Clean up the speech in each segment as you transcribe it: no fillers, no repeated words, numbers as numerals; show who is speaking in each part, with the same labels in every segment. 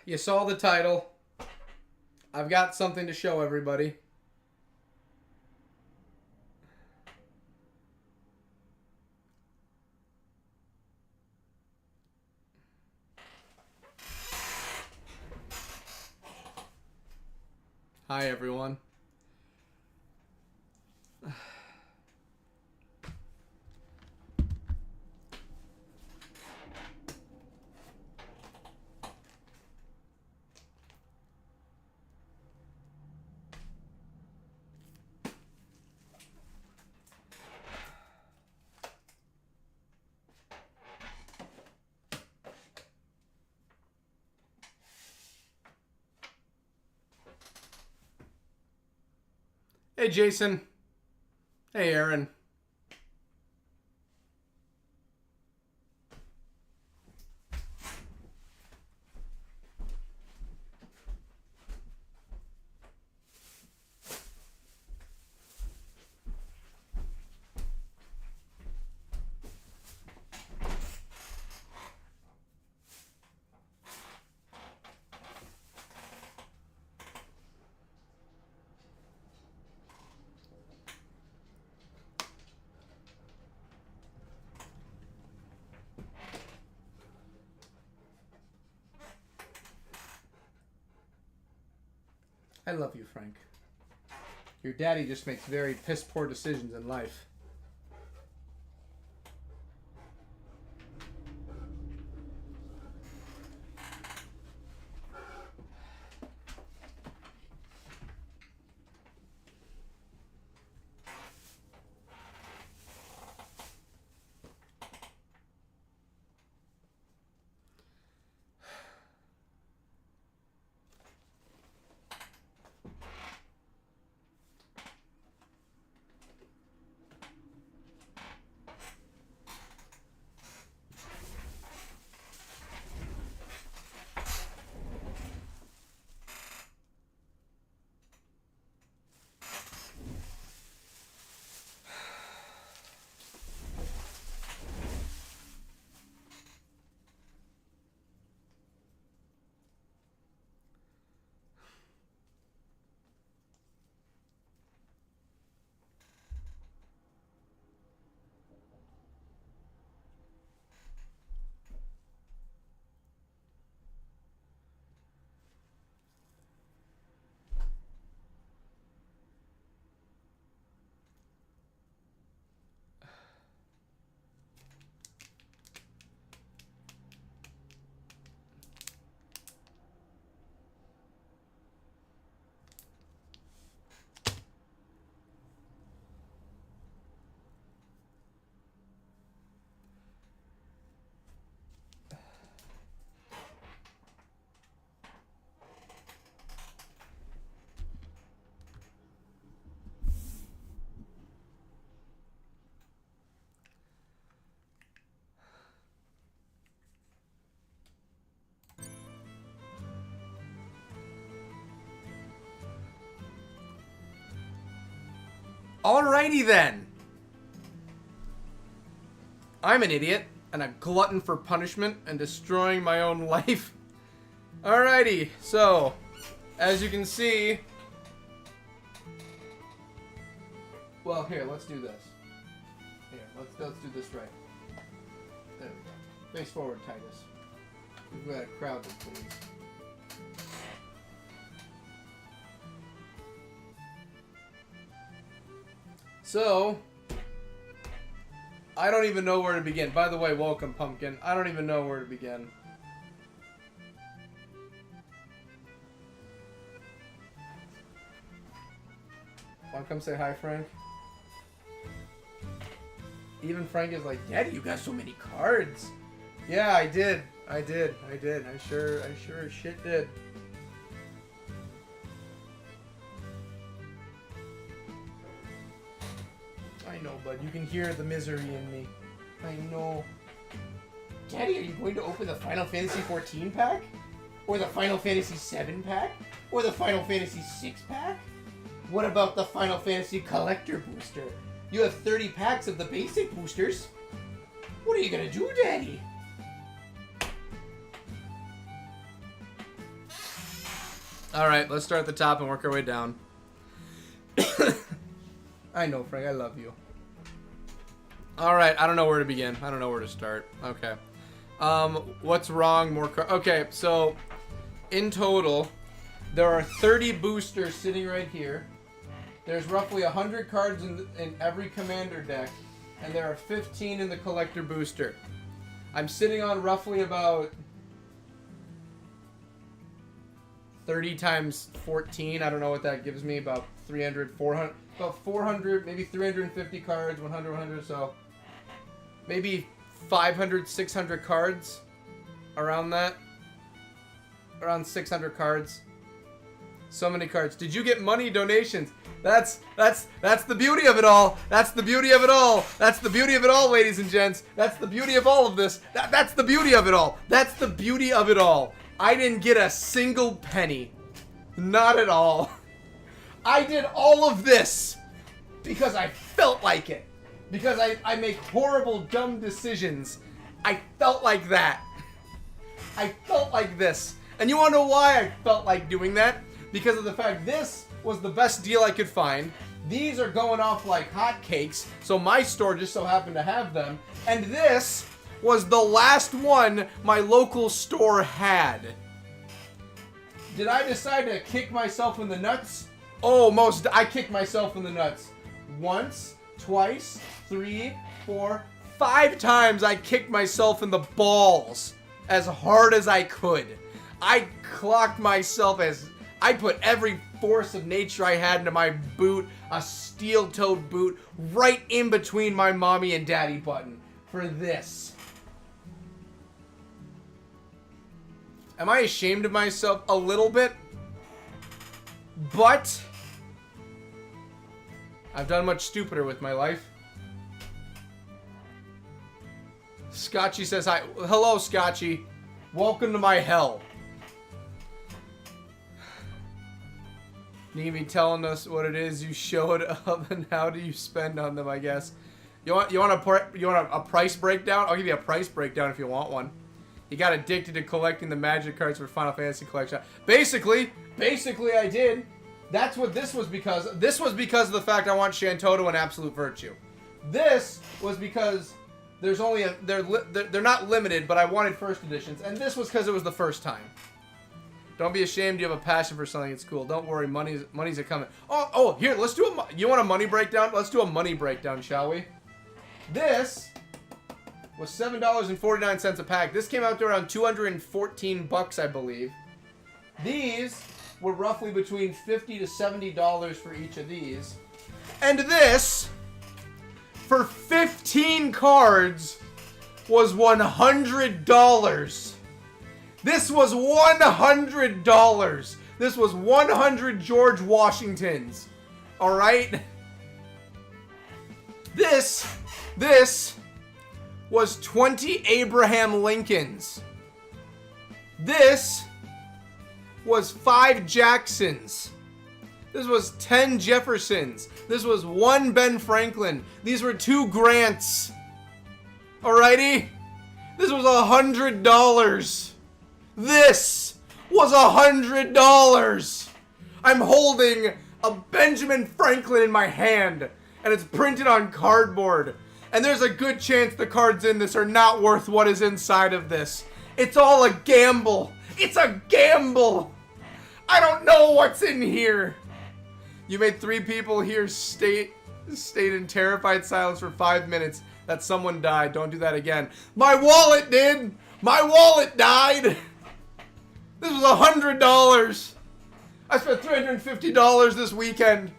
Speaker 1: You saw the title. I've got something to show everybody. Hi, everyone. Hey, Jason. Hey, Aaron. I love you, Frank. Your daddy just makes very piss-poor decisions in life. Alrighty then. I'm an idiot and a glutton for punishment and destroying my own life. Alrighty, so as you can see, well, here, let's do this. Here, let's do this right. There we go. Face forward, Titus. We've got a crowd to please. So, I don't even know where to begin. By the way, welcome, Pumpkin. I don't even know where to begin. Want to come say hi, Frank? Even Frank is like, Daddy, you got so many cards. Yeah, I did. I sure as shit did. I know, bud. You can hear the misery in me. I know. Daddy, are you going to open the Final Fantasy 14 pack? Or the Final Fantasy 7 pack? Or the Final Fantasy 6 pack? What about the Final Fantasy Collector Booster? You have 30 packs of the basic boosters. What are you gonna do, Daddy?
Speaker 2: All right, let's start at the top and work our way down.
Speaker 1: I know, Frank. I love you.
Speaker 2: All right, I don't know where to begin. I don't know where to start. Okay. What's wrong? Okay, so in total, there are 30 boosters sitting right here. There's roughly 100 cards in every commander deck, and there are 15 in the collector booster. I'm sitting on roughly about 30 times 14. I don't know what that gives me. About 300, 400, about 400, maybe 350 cards, 100, 100, so maybe 500, 600 cards around that. Around 600 cards. So many cards. Did you get money donations? That's the beauty of it all. That's the beauty of it all. That's the beauty of it all, ladies and gents. That's the beauty of all of this. That's the beauty of it all. That's the beauty of it all. I didn't get a single penny. Not at all. I did all of this because I felt like it. Because I make horrible, dumb decisions. I felt like that. I felt like this. And you want to know why I felt like doing that? Because of the fact this was the best deal I could find. These are going off like hotcakes, so my store just so happened to have them. And this was the last one my local store had. Did I decide to kick myself in the nuts? Oh, I kicked myself in the nuts. Once, twice, 3, 4, 5 times I kicked myself in the balls as hard as I could. I clocked myself as I put every force of nature I had into my boot, a steel-toed boot, right in between my mommy and daddy button for this. Am I ashamed of myself? A little bit. But I've done much stupider with my life. Scotchy says hi. Hello, Scotchy. Welcome to my hell. You need me telling us what it is you showed up and how do you spend on them, I guess. You want a price breakdown? I'll give you a price breakdown if you want one. You got addicted to collecting the magic cards for Final Fantasy Collection. Basically I did. That's what this was because. This was because of the fact I want Shantoto and Absolute Virtue. This was because there's only they're not limited, but I wanted first editions, and this was because it was the first time. Don't be ashamed. You have a passion for something. It's cool. Don't worry. Money's a coming. Oh, here. Let's do you want a money breakdown? Let's do a money breakdown, shall we? This was $7.49 a pack. This came out to around 214 bucks, I believe. These were roughly between $50 to $70 for each of these. And this, for 15 cards, was $100. This was $100. This was 100 George Washingtons. All right? This was 20 Abraham Lincolns. This was 5 Jacksons. This was 10 Jeffersons. This was 1 Ben Franklin. These were 2 Grants. Alrighty? This was $100. This was $100. I'm holding a Benjamin Franklin in my hand, and it's printed on cardboard. And there's a good chance the cards in this are not worth what is inside of this. It's all a gamble. It's a gamble. I don't know what's in here. You made 3 people here stayed in terrified silence for 5 minutes that someone died. Don't do that again. My wallet did. My wallet died. This was $100. I spent $350 this weekend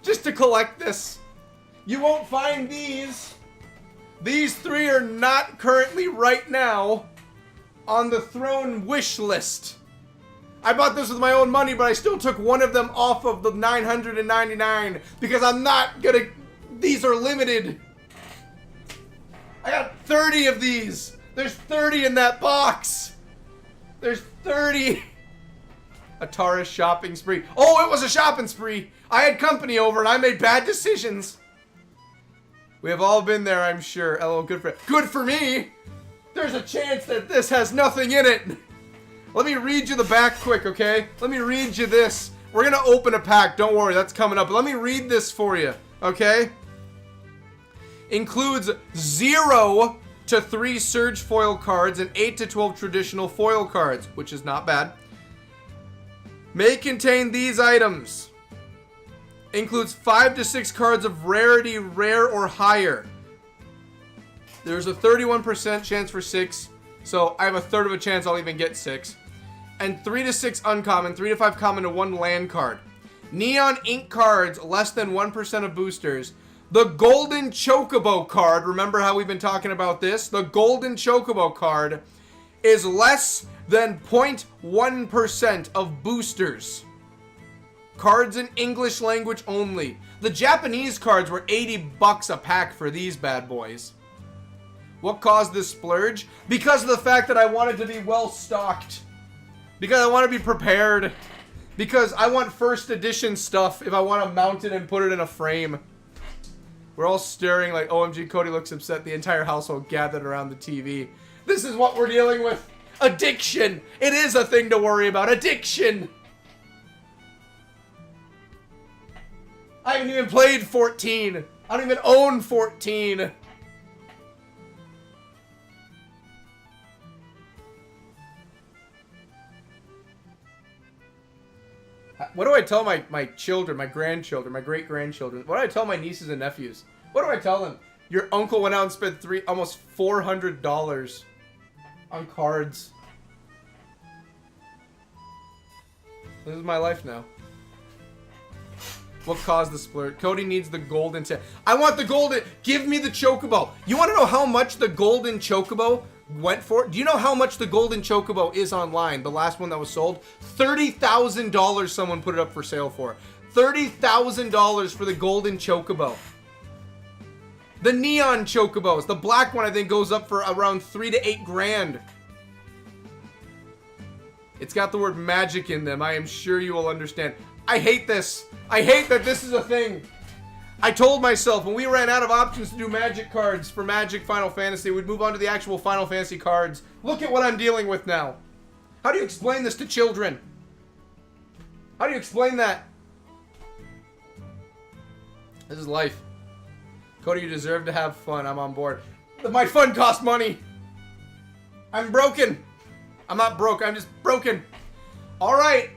Speaker 2: just to collect this. You won't find these. These 3 are not currently right now on the throne wish list. I bought this with my own money, but I still took one of them off of the $999 because I'm not gonna. These are limited. I got 30 of these. There's 30 in that box. There's 30. Atara's shopping spree. Oh, it was a shopping spree. I had company over and I made bad decisions. We have all been there, I'm sure. LOL, good for me. There's a chance that this has nothing in it. Let me read you the back quick, okay? Let me read you this. We're gonna open a pack. Don't worry, that's coming up. But let me read this for you, okay? Includes 0 to 3 Surge foil cards and 8 to 12 traditional foil cards, which is not bad. May contain these items. Includes 5 to 6 cards of rarity, rare or higher. There's a 31% chance for 6, so I have a third of a chance I'll even get 6. And 3 to 6 uncommon, 3 to 5 common to 1 land card. Neon ink cards, less than 1% of boosters. The Golden Chocobo card, remember how we've been talking about this? The Golden Chocobo card is less than 0.1% of boosters. Cards in English language only. The Japanese cards were $80 a pack for these bad boys. What caused this splurge? Because of the fact that I wanted to be well stocked. Because I want to be prepared. Because I want first edition stuff if I want to mount it and put it in a frame. We're all staring like, OMG, Cody looks upset. The entire household gathered around the TV. This is what we're dealing with. Addiction. It is a thing to worry about. Addiction. I haven't even played 14. I don't even own 14. What do I tell my children, my grandchildren, my great-grandchildren? What do I tell my nieces and nephews? What do I tell them? Your uncle went out and spent almost $400 on cards. This is my life now. What caused the splurge? Cody needs the golden I want the golden. Give me the Chocobo. You want to know how much the golden Chocobo went for? Do you know how much the golden Chocobo is online? The last one that was sold? $30,000 someone put it up for sale for. $30,000 for the golden Chocobo. The neon Chocobos. The black one I think goes up for around 3 to 8 grand. It's got the word magic in them. I am sure you will understand. I hate this. I hate that this is a thing. I told myself when we ran out of options to do magic cards for Magic Final Fantasy, we'd move on to the actual Final Fantasy cards. Look at what I'm dealing with now. How do you explain this to children? How do you explain that? This is life. Cody, you deserve to have fun. I'm on board. My fun costs money. I'm broken. I'm not broke. I'm just broken. All right.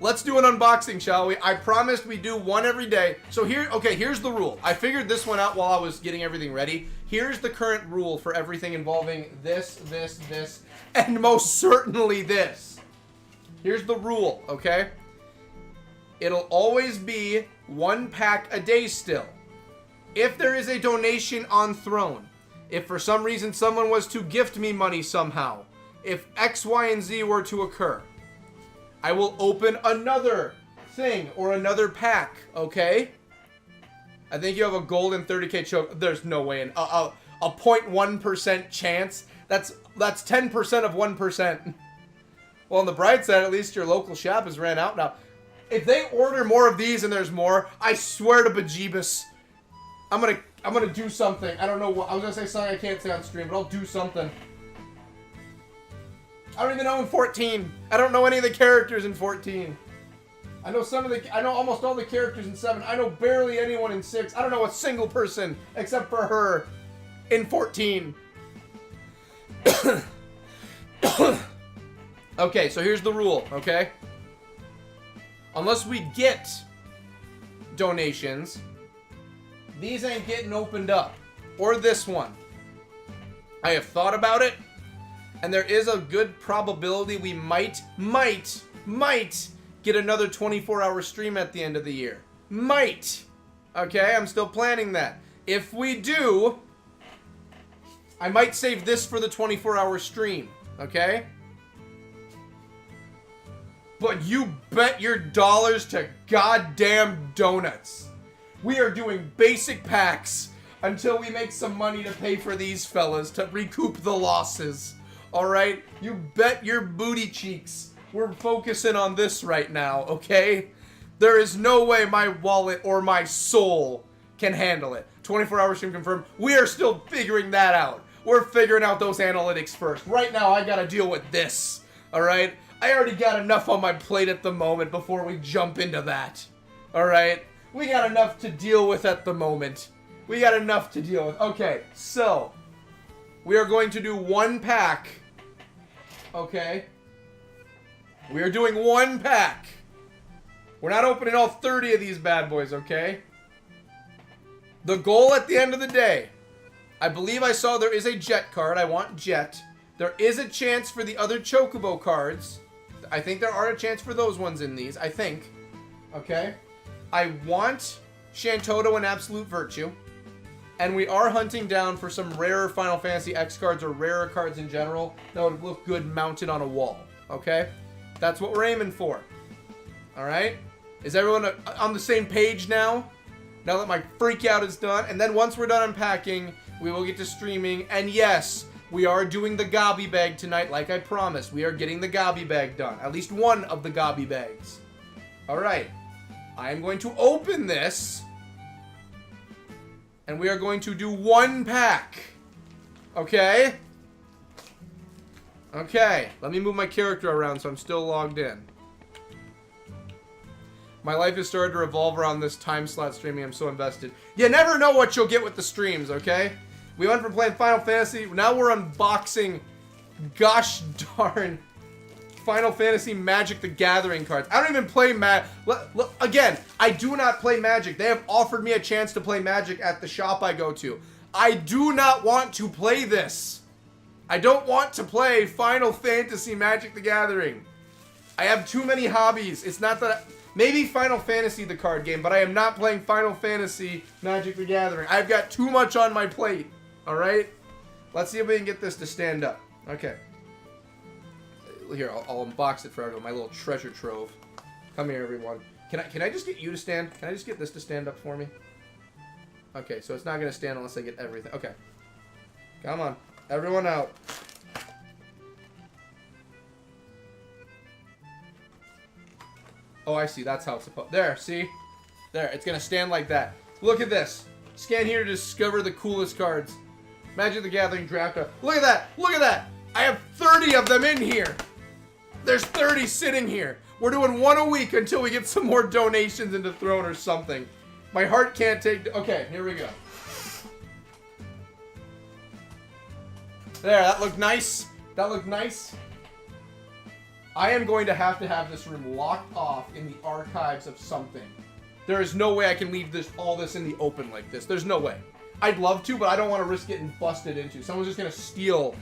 Speaker 2: Let's do an unboxing, shall we? I promised we do one every day. So here's the rule. I figured this one out while I was getting everything ready. Here's the current rule for everything involving this, and most certainly this. Here's the rule, okay? It'll always be 1 pack a day still. If there is a donation on Throne, if for some reason someone was to gift me money somehow, if X, Y, and Z were to occur, I will open another thing or another pack, okay? I think you have a golden 30k choke. There's no way. A 0.1% chance. That's 10% of 1%. Well, on the bright side, at least your local shop has ran out now. If they order more of these and there's more, I swear to bejeebus, I'm gonna do something. I don't know what. I was gonna say something I can't say on stream, but I'll do something. I don't even know in 14. I don't know any of the characters in 14. I know almost all the characters in 7. I know barely anyone in 6. I don't know a single person except for her in 14. Okay, so here's the rule, okay? Unless we get donations, these ain't getting opened up. Or this one. I have thought about it. And there is a good probability we might get another 24-hour stream at the end of the year. Might. Okay, I'm still planning that. If we do, I might save this for the 24-hour stream. Okay? But you bet your dollars to goddamn donuts. We are doing basic packs until we make some money to pay for these fellas to recoup the losses. Alright? You bet your booty cheeks. We're focusing on this right now, okay? There is no way my wallet or my soul can handle it. 24-hour stream confirmed. We are still figuring that out. We're figuring out those analytics first. Right now, I gotta deal with this. Alright? I already got enough on my plate at the moment before we jump into that. Alright? We got enough to deal with at the moment. We got enough to deal with. Okay, so we are going to do one pack. Okay? We are doing one pack. We're not opening all 30 of these bad boys, okay? The goal at the end of the day, I believe I saw there is a Jet card. I want Jet. There is a chance for the other Chocobo cards. I think there are a chance for those ones in these. I think. Okay? I want Shantoto and Absolute Virtue. And we are hunting down for some rarer Final Fantasy X cards or rarer cards in general that would look good mounted on a wall. Okay? That's what we're aiming for. Alright? Is everyone on the same page now? Now that my freak out is done. And then once we're done unpacking, we will get to streaming. And yes, we are doing the Gobby Bag tonight like I promised. We are getting the Gobby Bag done. At least one of the Gobby Bags. Alright. I am going to open this. And we are going to do one pack. Okay? Okay. Let me move my character around so I'm still logged in. My life has started to revolve around this time slot streaming. I'm so invested. You never know what you'll get with the streams, okay? We went from playing Final Fantasy. Now we're unboxing, gosh darn, Final Fantasy Magic the Gathering cards. I don't even play Magic. Again, I do not play Magic. They have offered me a chance to play Magic at the shop I go to. I do not want to play this. I don't want to play Final Fantasy Magic the Gathering. I have too many hobbies. It's not that... Maybe Final Fantasy, the card game, but I am not playing Final Fantasy Magic the Gathering. I've got too much on my plate. Alright? Let's see if we can get this to stand up. Okay. Here, I'll unbox it for everyone. My little treasure trove. Come here, everyone. Can I just get you to stand? Can I just get this to stand up for me? Okay, so it's not going to stand unless I get everything. Okay. Come on. Everyone out. Oh, I see. That's how it's supposed... There, see? There. It's going to stand like that. Look at this. Scan here to discover the coolest cards. Magic the Gathering draft. Look at that. Look at that. I have 30 of them in here. There's 30 sitting here. We're doing one a week until we get some more donations into Throne or something. My heart can't take... Okay, here we go. There, that looked nice. That looked nice. I am going to have this room locked off in the archives of something. There is no way I can leave all this in the open like this. There's no way. I'd love to, but I don't want to risk getting busted into. Someone's just going to steal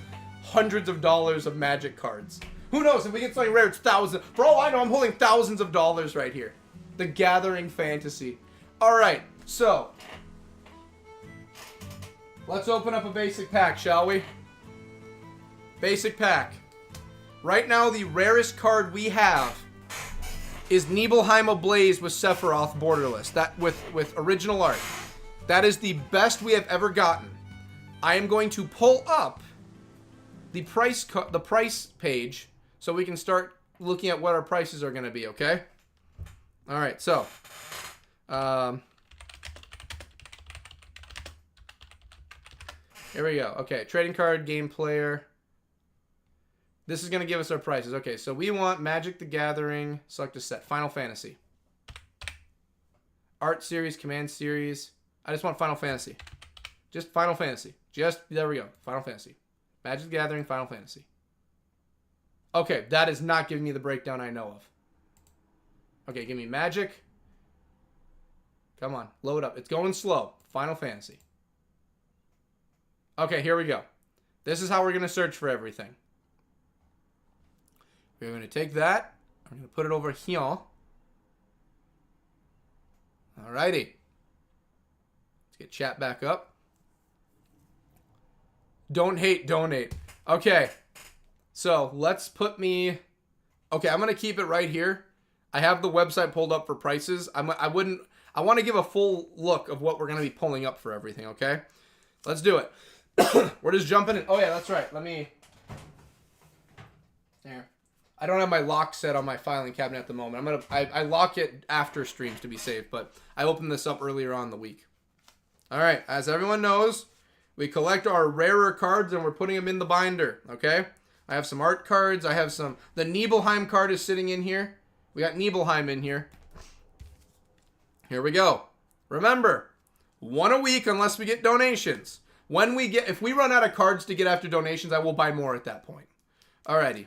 Speaker 2: hundreds of dollars of Magic cards. Who knows? If we get something rare, it's thousands. For all I know, I'm holding thousands of dollars right here. The Gathering Fantasy. All right, so let's open up a basic pack, shall we? Basic pack. Right now, the rarest card we have is Nibelheim Ablaze with Sephiroth Borderless. That with original art. That is the best we have ever gotten. I am going to pull up the price page so we can start looking at what our prices are going to be, okay? All right, so here we go. Okay, trading card, game player. This is going to give us our prices. Okay, so we want Magic the Gathering, select a set, Final Fantasy. Art series, command series. I just want Final Fantasy. Just Final Fantasy. There we go. Final Fantasy. Magic the Gathering, Final Fantasy. Okay, that is not giving me the breakdown I know of. Okay, give me Magic. Come on, load up. It's going slow. Final Fantasy. Okay, here we go. This is how we're going to search for everything. We're going to take that. I'm going to put it over here. Alrighty. Let's get chat back up. Don't hate, donate. Okay. So, let's put me... Okay, I'm going to keep it right here. I have the website pulled up for prices. I want to give a full look of what we're going to be pulling up for everything, okay? Let's do it. We're just jumping in. Oh, yeah, that's right. Let me... There. I don't have my lock set on my filing cabinet at the moment. I lock it after streams to be safe, but I opened this up earlier on in the week. All right, as everyone knows, we collect our rarer cards and we're putting them in the binder, okay? I have some art cards. I have some... The Nibelheim card is sitting in here. We got Nibelheim in here. Here we go. Remember, 1 a week unless we get donations. If we run out of cards to get after donations, I will buy more at that point. Alrighty.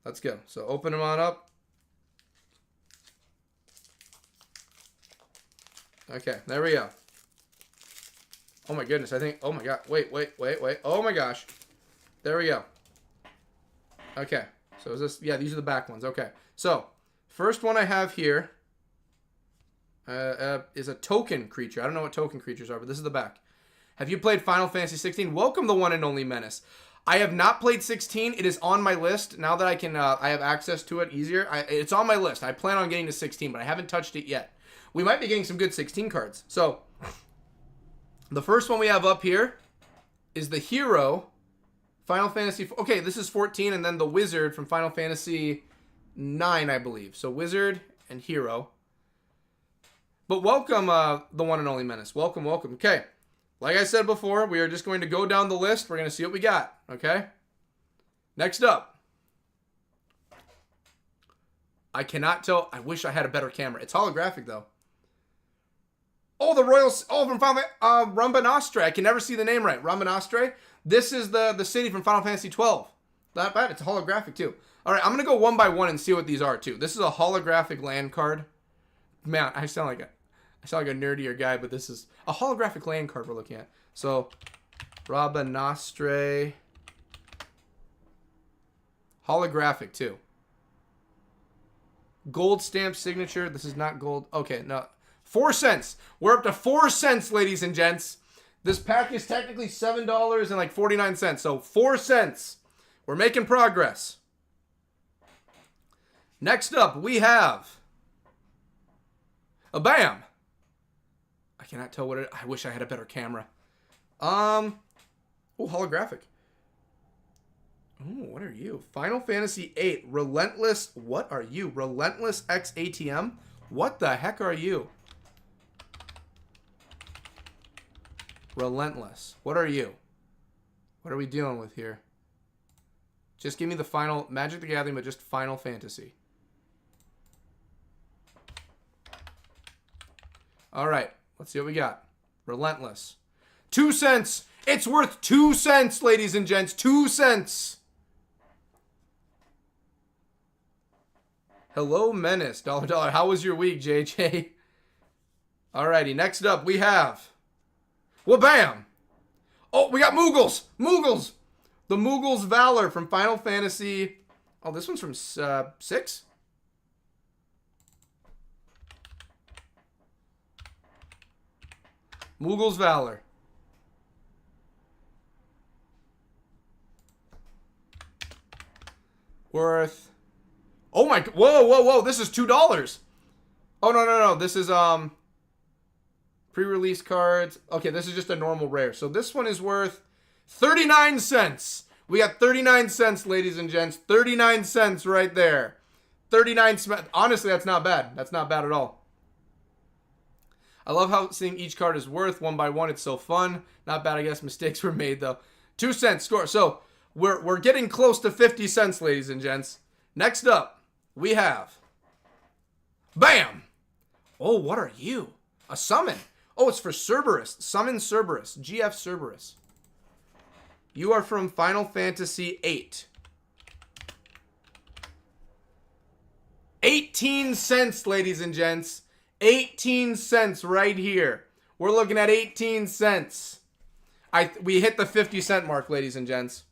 Speaker 2: Let's go. So open them on up. Okay, there we go. Oh my goodness, I think... Oh my god. Wait. Oh my gosh. There we go. Okay. So is this... Yeah, these are the back ones. Okay. So, first one I have here is a token creature. I don't know what token creatures are, but this is the back. Have you played Final Fantasy 16? Welcome, the one and only Menace. I have not played 16. It is on my list. Now that I can, I have access to it easier. It's on my list. I plan on getting to 16, but I haven't touched it yet. We might be getting some good 16 cards. So, the first one we have up here is the Hero, Final Fantasy... Okay, this is 14, and then the Wizard from Final Fantasy 9, I believe. So, Wizard and Hero. But welcome, the one and only Menace. Welcome, welcome. Okay. Like I said before, we are just going to go down the list. We're going to see what we got. Okay? Next up. I cannot tell. I wish I had a better camera. It's holographic, though. Oh, the Royals. Oh, from Final Rambanastre. I can never see the name right. Rambanastre. This is the city from Final Fantasy 12. Not bad. It's holographic, too. All right, I'm going to go one by one and see what these are, too. This is a holographic land card. Man, I sound like a nerdier guy, but this is a holographic land card we're looking at. So, Rabanastre. Holographic, too. Gold stamp signature. This is not gold. Okay, no. 4 cents. We're up to 4 cents, ladies and gents. This pack is technically $7 and like 49 cents. So, 4 cents. We're making progress. Next up, we have a BAM! I cannot tell what it... I wish I had a better camera. Oh, holographic. Oh, what are you? Final Fantasy 8. Relentless... What are you? Relentless X ATM? What the heck are you? Relentless. What are you? What are we dealing with here? Just give me the final... Magic the Gathering, but just Final Fantasy. Alright, let's see what we got. Relentless. 2 cents! It's worth 2 cents, ladies and gents. 2 cents! Hello, Menace. $. How was your week, JJ? Alrighty, next up we have... Wha-bam! Oh, we got Moogles! Moogles! The Moogles Valor from Final Fantasy... Oh, this one's from 6? Moogles Valor. Worth... Oh my... Whoa. This is $2. Oh, no. This is, pre-release cards. Okay, this is just a normal rare. So this one is worth 39 cents. We got 39 cents, ladies and gents. 39 cents right there. 39 cents. Honestly, that's not bad. That's not bad at all. I love how seeing each card is worth one by one. It's so fun. Not bad, I guess. Mistakes were made, though. 2 cents score. So, we're getting close to 50 cents, ladies and gents. Next up, we have... BAM! Oh, what are you? A summon. Oh, it's for Cerberus. Summon Cerberus. GF Cerberus. You are from Final Fantasy 8. 18 cents, ladies and gents. 18 cents right here. We're looking at 18 cents. We hit the 50 cent mark, ladies and gents.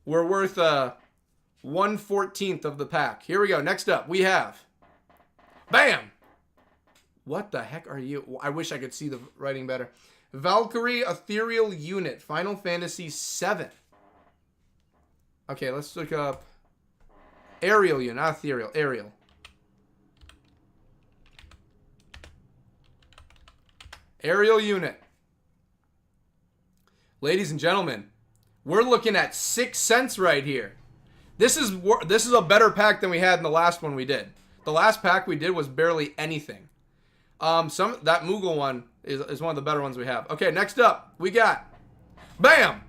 Speaker 2: We're worth 1/14 of the pack. Here we go. Next up, we have... BAM! What the heck are you? I wish I could see the writing better. Valkyrie Ethereal Unit. Final Fantasy 7. Okay, let's look up... Aerial Unit, not Ethereal. Aerial. Aerial Unit. Ladies and gentlemen, we're looking at 6 cents right here. This is a better pack than we had in the last one we did. The last pack we did was barely anything. That Moogle one is one of the better ones we have. Okay, next up, we got... BAM!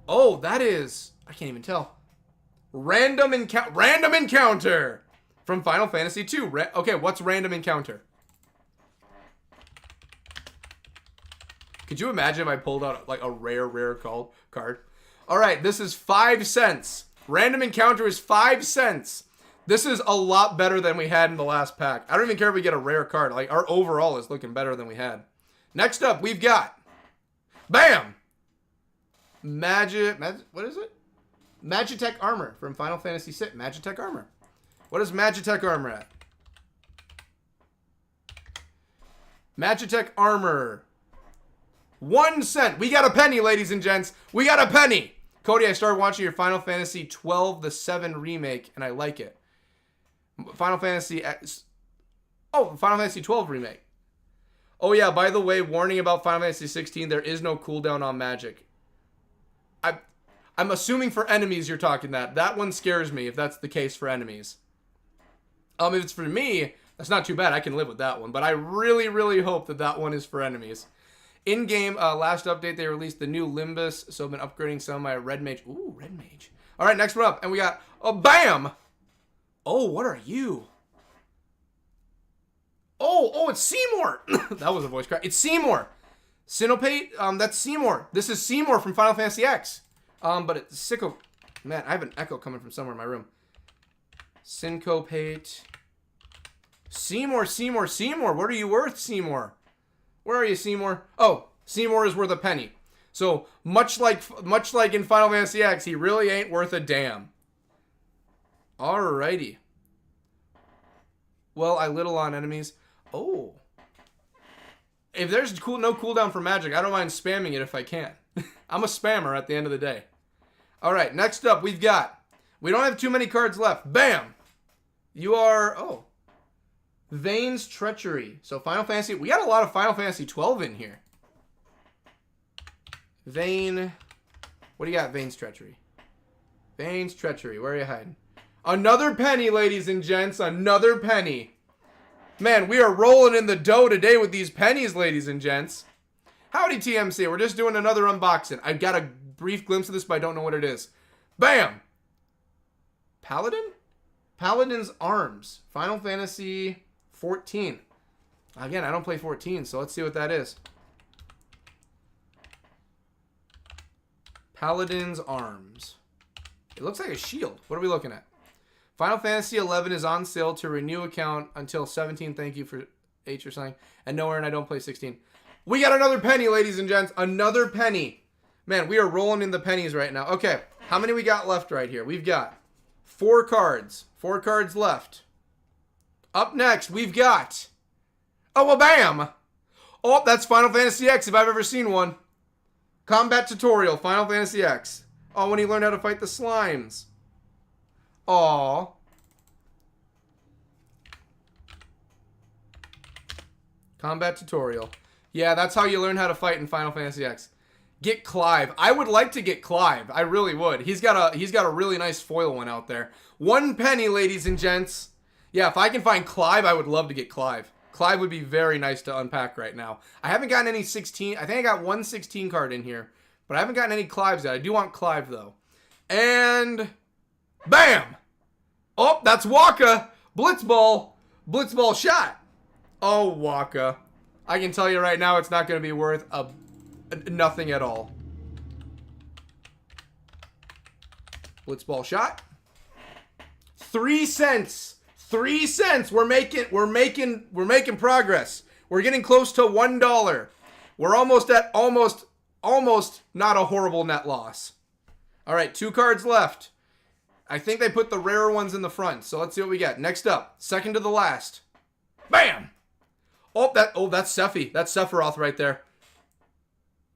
Speaker 2: Oh, that is... I can't even tell. Random encounter from Final Fantasy II. Okay, what's random encounter? Could you imagine if I pulled out like a rare card? All right, this is 5 cents. Random encounter is 5 cents. This is a lot better than we had in the last pack. I don't even care if we get a rare card. Like, our overall is looking better than we had. Next up, we've got, bam! What is it? Magitech Armor from Final Fantasy VI. Magitech Armor. What is Magitech Armor at? Magitech Armor. 1 cent. We got a penny, ladies and gents. We got a penny. Cody, I started watching your Final Fantasy 12 the 7 remake, and I like it. Final Fantasy 12 remake. Oh yeah, by the way, warning about Final Fantasy 16, there is no cooldown on magic. I'm assuming for enemies you're talking that. That one scares me if that's the case for enemies. If it's for me, that's not too bad. I can live with that one. But I really, really hope that that one is for enemies. In-game, last update, they released the new Limbus. So I've been upgrading some of my Red Mage. Ooh, Red Mage. All right, next one up. And we got, bam! Oh, what are you? Oh, it's Seymour. That was a voice crack. It's Seymour. Sinopate, that's Seymour. This is Seymour from Final Fantasy X. But it's Sicko. Man, I have an echo coming from somewhere in my room. Syncopate. Seymour. What are you worth, Seymour? Where are you, Seymour? Oh, Seymour is worth a penny. So, much like in Final Fantasy X, he really ain't worth a damn. Alrighty. Well, I little on enemies. Oh. If there's no cooldown for magic, I don't mind spamming it if I can. I'm a spammer at the end of the day. Alright, next up we don't have too many cards left. Bam! You are, Vane's Treachery. So Final Fantasy, we got a lot of Final Fantasy 12 in here. Vane, what do you got, Vane's Treachery? Vane's Treachery, where are you hiding? Another penny, ladies and gents, another penny. Man, we are rolling in the dough today with these pennies, ladies and gents. Howdy, TMC. We're just doing another unboxing. I've got a brief glimpse of this, but I don't know what it is. Bam! Paladin? Paladin's Arms. Final Fantasy 14. Again, I don't play 14, so let's see what that is. Paladin's Arms. It looks like a shield. What are we looking at? Final Fantasy 11 is on sale to renew account until 17. Thank you for H or something. And nowhere, and I don't play 16. We got another penny, ladies and gents. Another penny. Man, we are rolling in the pennies right now. Okay, how many we got left right here? We've got 4 cards. 4 cards left. Up next, we've got... Oh, well, bam! Oh, that's Final Fantasy X if I've ever seen one. Combat Tutorial, Final Fantasy X. Oh, when he learned how to fight the slimes. Aww. Combat Tutorial. Yeah, that's how you learn how to fight in Final Fantasy X. Get Clive. I would like to get Clive. I really would. He's got a really nice foil one out there. 1 penny, ladies and gents. Yeah, if I can find Clive, I would love to get Clive. Clive would be very nice to unpack right now. I haven't gotten any 16. I think I got 1 16 card in here. But I haven't gotten any Clives yet. I do want Clive, though. And... bam! Oh, that's Waka. Blitzball. Blitzball shot. Oh, Waka. I can tell you right now it's not going to be worth nothing at all. Blitzball shot. 3 cents. 3 cents. We're making progress. We're getting close to $1. We're almost at almost not a horrible net loss. All right, 2 cards left. I think they put the rarer ones in the front, so let's see what we get. Next up, second to the last. Bam! That's Sephi. That's Sephiroth right there.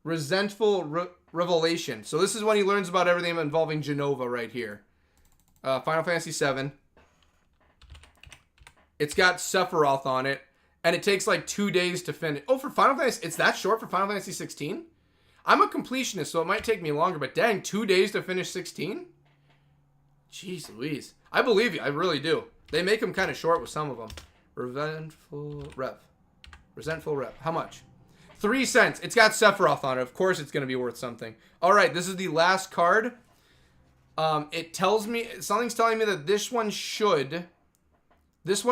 Speaker 2: Resentful Revelation. So this is when he learns about everything involving Genova right here. Final Fantasy VII. It's got Sephiroth on it, and it takes like 2 days to finish. Oh, for Final Fantasy, it's that short for Final Fantasy 16? I'm a completionist, so it might take me longer, but dang, 2 days to finish 16? Jeez Louise. I believe you. I really do. They make them kind of short with some of them. Resentful Rev. How much? 3 cents. It's got Sephiroth on it. Of course it's going to be worth something. All right, this is the last card. It tells me, something's telling me that this one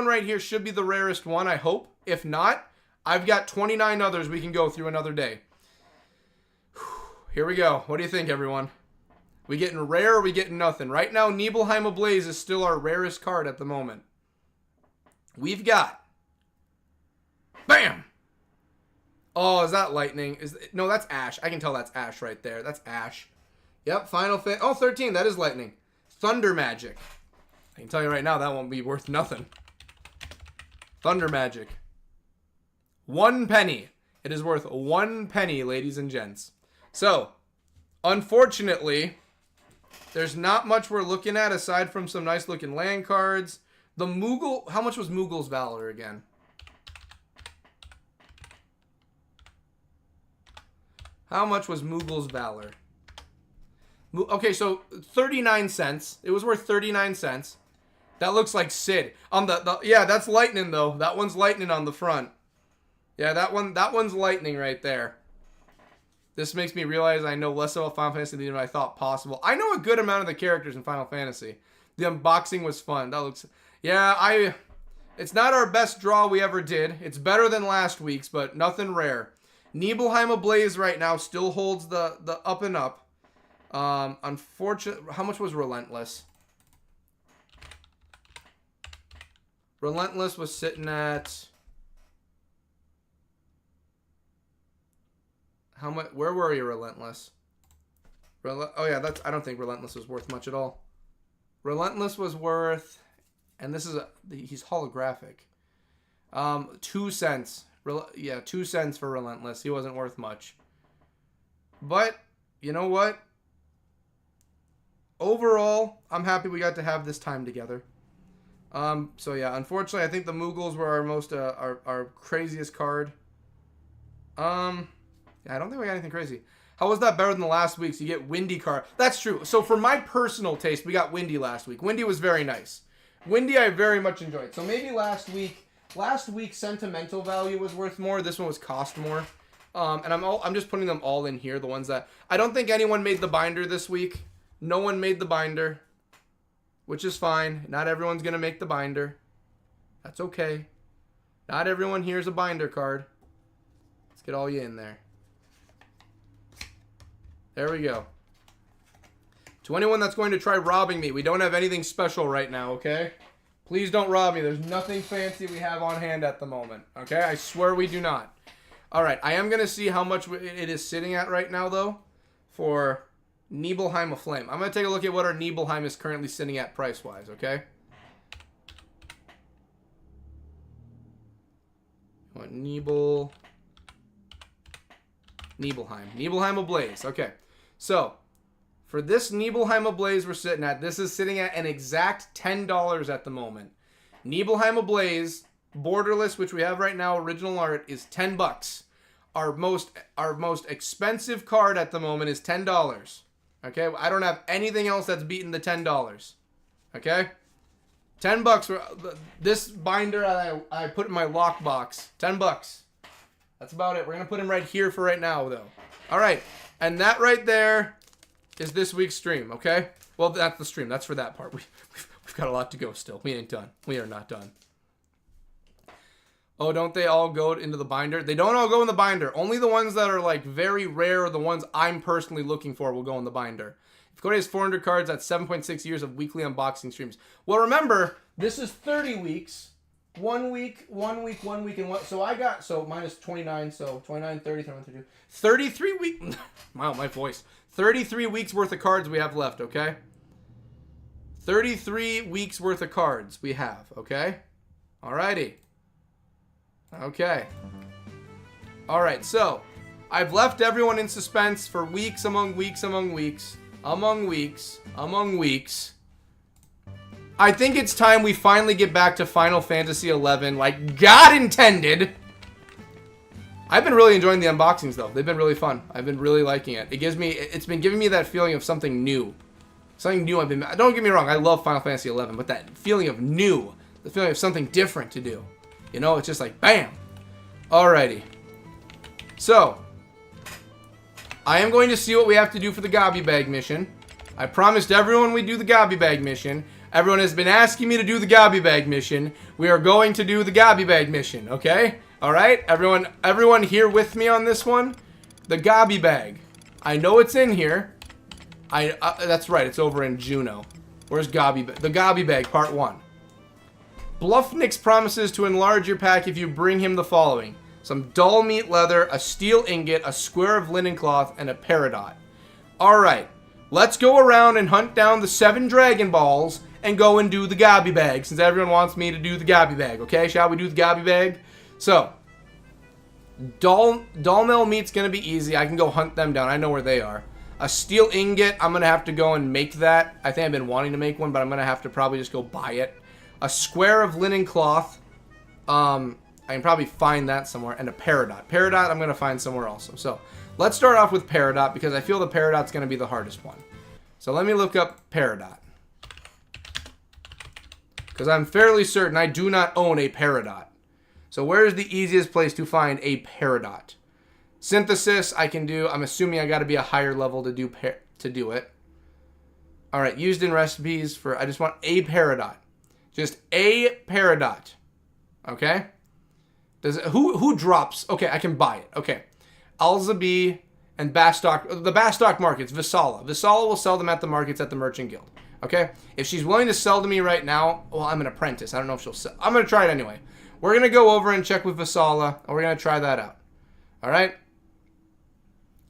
Speaker 2: right here should be the rarest one, I hope. If not, I've got 29 others we can go through another day. Here we go. What do you think, everyone? We getting rare or we getting nothing? Right now, Nibelheim Ablaze is still our rarest card at the moment. We've got... Bam! Oh, is that lightning? No, that's Ash. I can tell that's Ash right there. That's Ash. Yep, Final Fan... Oh, 13. That is lightning. Thunder Magic. I can tell you right now, that won't be worth nothing. Thunder Magic. 1 penny. It is worth 1 penny, ladies and gents. So, unfortunately, there's not much we're looking at aside from some nice looking land cards. The Moogle, how much was Moogle's Valor again? How much was Moogle's Valor? Okay, so 39 cents. It was worth 39 cents. That looks like Sid. On yeah, that's lightning though. That one's lightning on the front. Yeah, that one's lightning right there. This makes me realize I know less about Final Fantasy than I thought possible. I know a good amount of the characters in Final Fantasy. The unboxing was fun. That looks... Yeah, it's not our best draw we ever did. It's better than last week's, but nothing rare. Nibelheim Ablaze right now still holds the up and up. Unfortunately... How much was Relentless? Relentless was sitting at... How much? Where were you, Relentless? Oh yeah, I don't think Relentless was worth much at all. Relentless was worth, and this is he's holographic. 2 cents. Yeah, 2 cents for Relentless. He wasn't worth much. But you know what? Overall, I'm happy we got to have this time together. So yeah, unfortunately, I think the Moogles were our most our craziest card. I don't think we got anything crazy. How was that better than the last week's? You get Windy card. That's true. So for my personal taste, we got Windy last week. Windy was very nice. Windy I very much enjoyed. So maybe last week's sentimental value was worth more. This one was cost more. And I'm just putting them all in here. The ones that I don't think anyone made the binder this week. No one made the binder, which is fine. Not everyone's gonna make the binder. That's okay. Not everyone here's a binder card. Let's get all you in there. There we go. To anyone that's going to try robbing me, we don't have anything special right now, okay? Please don't rob me. There's nothing fancy we have on hand at the moment, okay? I swear we do not. All right, I am going to see how much it is sitting at right now, though, for Nibelheim Aflame. I'm going to take a look at what our Nibelheim is currently sitting at price-wise, okay? What, Nibelheim. Nibelheim Ablaze, okay. So, for this Nibelheim Ablaze we're sitting at, this is sitting at an exact $10 at the moment. Nibelheim Ablaze, borderless, which we have right now, original art, is $10. Our most expensive card at the moment is $10. Okay, I don't have anything else that's beaten the $10. Okay, $10 for this binder I put in my lockbox. $10. That's about it. We're gonna put him right here for right now, though. All right, and that right there is this week's stream. Okay, well that's the stream. That's for that part. We've got a lot to go still. We ain't done. We are not done. Oh, don't they all go into the binder? They don't all go in the binder. Only the ones that are like very rare or the ones I'm personally looking for will go in the binder. If Cody has 400 cards, that's 7.6 years of weekly unboxing streams. Well, remember, this is 30 weeks. 1 week, and one. So minus 29, so 29, 30, 31, 32. 33 weeks. Wow, my voice. 33 weeks worth of cards we have left, okay? 33 weeks worth of cards we have, okay? Alrighty. Okay. Alright, so I've left everyone in suspense for weeks among weeks. I think it's time we finally get back to Final Fantasy XI like God intended. I've been really enjoying the unboxings though. They've been really fun. I've been really liking it. It's been giving me that feeling of something new. Don't get me wrong, I love Final Fantasy XI, but that feeling of new, the feeling of something different to do. You know, it's just like, bam! Alrighty. So, I am going to see what we have to do for the Gobby Bag mission. I promised everyone we'd do the Gobby Bag mission. Everyone has been asking me to do the Gobby Bag mission. We are going to do the Gobby Bag mission, okay? Alright? Everyone here with me on this one? The Gobby Bag. I know it's in here. That's right, it's over in Juneau. Where's Gobby Bag? The Gobby Bag, part 1. Bluffnix promises to enlarge your pack if you bring him the following. Some dull meat leather, a steel ingot, a square of linen cloth, and a peridot. Alright, let's go around and hunt down the 7 Dragon Balls and go and do the Gobby Bag, since everyone wants me to do the Gobby Bag, okay? Shall we do the Gobby Bag? So, dull metal meat's gonna be easy. I can go hunt them down. I know where they are. A steel ingot, I'm gonna have to go and make that. I think I've been wanting to make one, but I'm gonna have to probably just go buy it. A square of linen cloth. I can probably find that somewhere. And a peridot. Peridot I'm gonna find somewhere also. So, let's start off with peridot, because I feel the peridot's gonna be the hardest one. So let me look up peridot. Because I'm fairly certain I do not own a peridot. So where is the easiest place to find a peridot? Synthesis I can do. I'm assuming I got to be a higher level to do it. All right, used in recipes for. I just want a peridot, just a peridot. Okay. Who drops? Okay, I can buy it. Okay, Alzabi and Bastock. The Bastock markets. Visala. Visala will sell them at the markets at the Merchant Guild. Okay. If she's willing to sell to me right now, well, I'm an apprentice. I don't know if she'll sell. I'm gonna try it anyway. We're gonna go over and check with Visala, and we're gonna try that out. All right.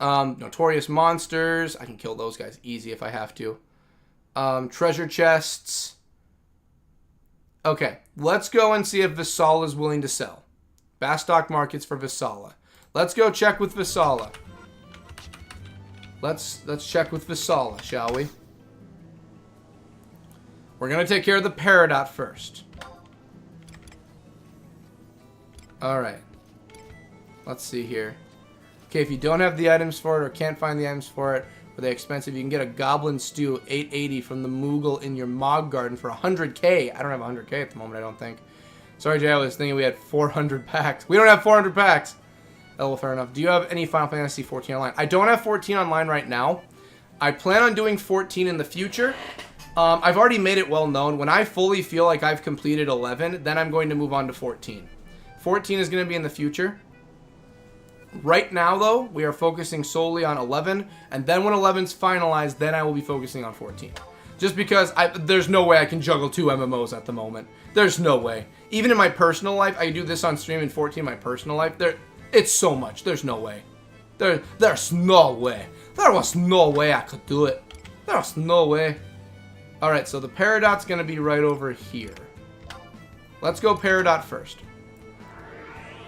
Speaker 2: Notorious monsters. I can kill those guys easy if I have to. Treasure chests. Okay, let's go and see if Visala is willing to sell. Bastock markets for Visala. Let's go check with Visala. Let's check with Visala, shall we? We're gonna take care of the peridot first. All right. Let's see here. Okay, if you don't have the items for it or can't find the items for it, or they're expensive, you can get a Goblin Stew 880 from the Moogle in your Mog Garden for 100k. I don't have 100k at the moment, I don't think. Sorry, Jay, I was thinking we had 400 packs. We don't have 400 packs. Oh, well, fair enough. Do you have any Final Fantasy 14 online? I don't have 14 online right now. I plan on doing 14 in the future. I've already made it well known. When I fully feel like I've completed 11, then I'm going to move on to 14. 14 is going to be in the future. Right now, though, we are focusing solely on 11, and then when 11's finalized, then I will be focusing on 14. Just because there's no way I can juggle 2 MMOs at the moment. There's no way. Even in my personal life, I do this on stream in 14 in my personal life. It's so much. There's no way. There's no way. There was no way I could do it. There's no way. Alright, so the peridot's going to be right over here. Let's go peridot first.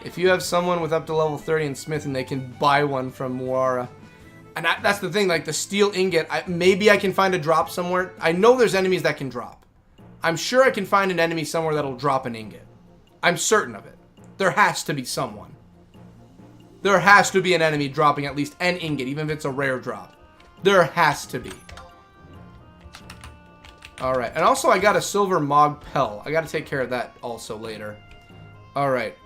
Speaker 2: If you have someone with up to level 30 in smithing, they can buy one from Muara. And that's the thing, like the steel ingot, maybe I can find a drop somewhere. I know there's enemies that can drop. I'm sure I can find an enemy somewhere that'll drop an ingot. I'm certain of it. There has to be someone. There has to be an enemy dropping at least an ingot, even if it's a rare drop. There has to be. Alright, and also I got a silver Mog Pel. I got to take care of that also later. Alright.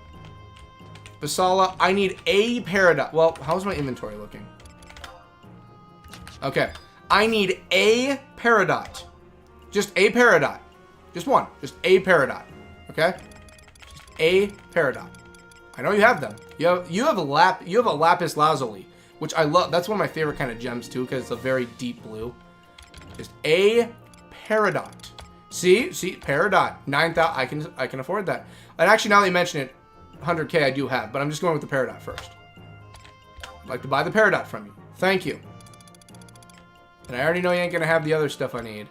Speaker 2: Visala, I need a peridot. Well, how's my inventory looking? Okay. I need a peridot. Just a peridot. Just one. Just a peridot. Okay? Just a peridot. I know you have them. You have a lapis lazuli, which I love. That's one of my favorite kind of gems too, because it's a very deep blue. Just a peridot. See, peridot. 9,000. I can afford that. And actually, now that you mention it, 100k I do have, but I'm just going with the peridot first. I'd like to buy the peridot from you. Thank you. And I already know you ain't gonna have the other stuff I need.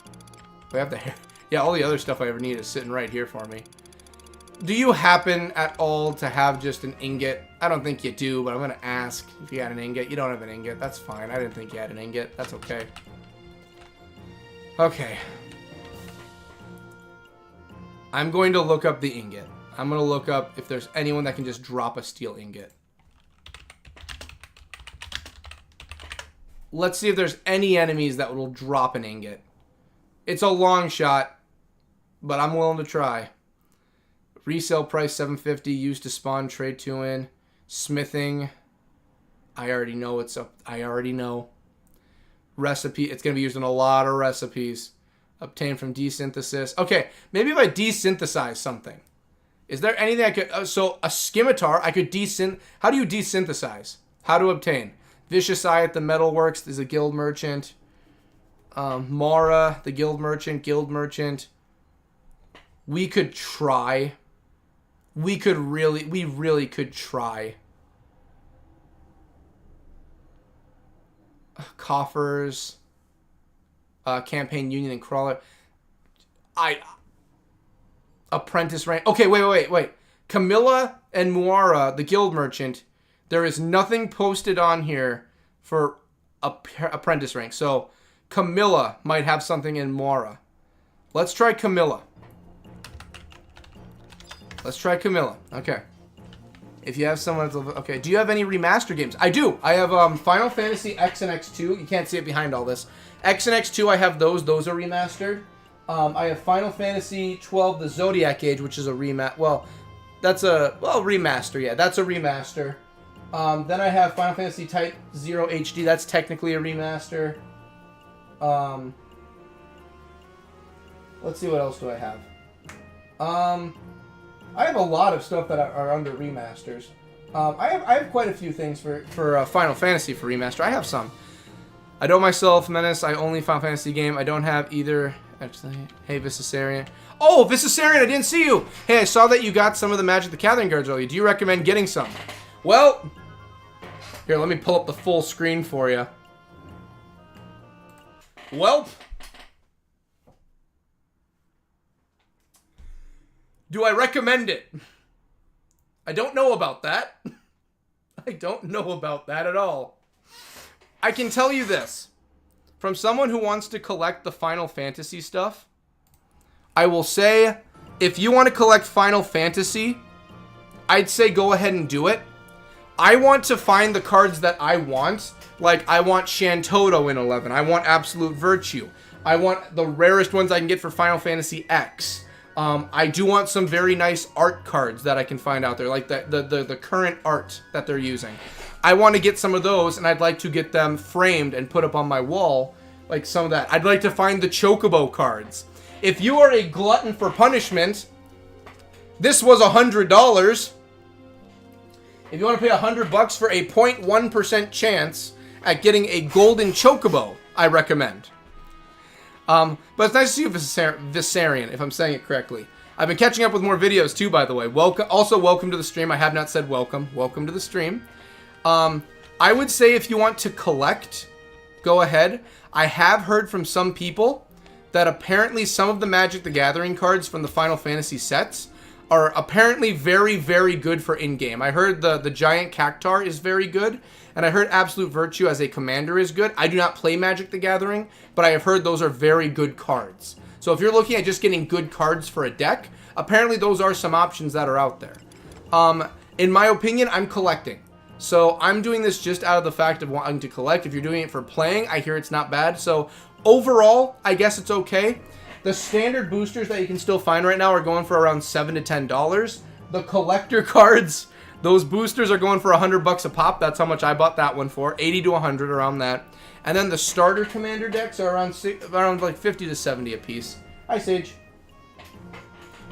Speaker 2: We have the hair. Yeah, all the other stuff I ever need is sitting right here for me. Do you happen at all to have just an ingot? I don't think you do, but I'm gonna ask if you had an ingot. You don't have an ingot. That's fine. I didn't think you had an ingot. That's okay. Okay. I'm going to look up the ingot. I'm going to look up if there's anyone that can just drop a steel ingot. Let's see if there's any enemies that will drop an ingot. It's a long shot, but I'm willing to try. Resale price $750, used to spawn, trade 2 in. Smithing. I already know it's up. I already know. recipe. It's going to be used in a lot of recipes. Obtained from desynthesis. Okay, maybe if I desynthesize something. Is there anything I could... so, a scimitar, I could How do you desynthesize? How to obtain? Vicious Eye at the Metalworks is a guild merchant. Mara, the guild merchant. We could try. We really could try. Coffers. Campaign Union and Crawler. Apprentice rank. Okay, wait. Camilla and Muara, the guild merchant, there is nothing posted on here for apprentice rank. So, Camilla might have something in Muara. Let's try Camilla. Okay. If you have someone that's... Okay, do you have any remaster games? I do. I have Final Fantasy X and X2. You can't see it behind all this. X and X2, I have those. Those are remastered. I have Final Fantasy 12, the Zodiac Age, which is a remaster. Well, that's a... Well, remaster, yeah. That's a remaster. Then I have Final Fantasy Type 0 HD. That's technically a remaster. Let's see, what else do I have? I have a lot of stuff that are under remasters. I have quite a few things for Final Fantasy for remaster. I have some. I don't myself, Menace. I only Final Fantasy game. I don't have either. Actually, hey, Viscerian. Oh, Viscerian, I didn't see you. Hey, I saw that you got some of the Magic the Gathering cards earlier. Do you recommend getting some? Well, here, let me pull up the full screen for you. Welp. Do I recommend it? I don't know about that. I don't know about that at all. I can tell you this. From someone who wants to collect the Final Fantasy stuff, I will say, if you want to collect Final Fantasy, I'd say go ahead and do it. I want to find the cards that I want. Like, I want Shantoto in 11. I want Absolute Virtue. I want the rarest ones I can get for Final Fantasy X. I do want some very nice art cards that I can find out there, like the current art that they're using. I want to get some of those, and I'd like to get them framed and put up on my wall, like some of that. I'd like to find the Chocobo cards. If you are a glutton for punishment, this was $100. If you want to pay $100 for a 0.1% chance at getting a golden Chocobo, I recommend. But it's nice to see you, Viscerian, if I'm saying it correctly. I've been catching up with more videos too, by the way. Welcome to the stream. I have not said welcome. Welcome to the stream. I would say if you want to collect, go ahead. I have heard from some people that apparently some of the Magic the Gathering cards from the Final Fantasy sets are apparently very, very good for in-game. I heard the Giant Cactar is very good, and I heard Absolute Virtue as a commander is good. I do not play Magic the Gathering, but I have heard those are very good cards. So if you're looking at just getting good cards for a deck, apparently those are some options that are out there. In my opinion, I'm collecting. So I'm doing this just out of the fact of wanting to collect. If you're doing it for playing, I hear it's not bad. So overall, I guess it's okay. The standard boosters that you can still find right now are going for around $7 to $10. The collector cards, those boosters are going for $100 a pop. That's how much I bought that one for. 80 to 100, around that. And then the starter commander decks are around like 50 to 70 a piece. Hi, Sage.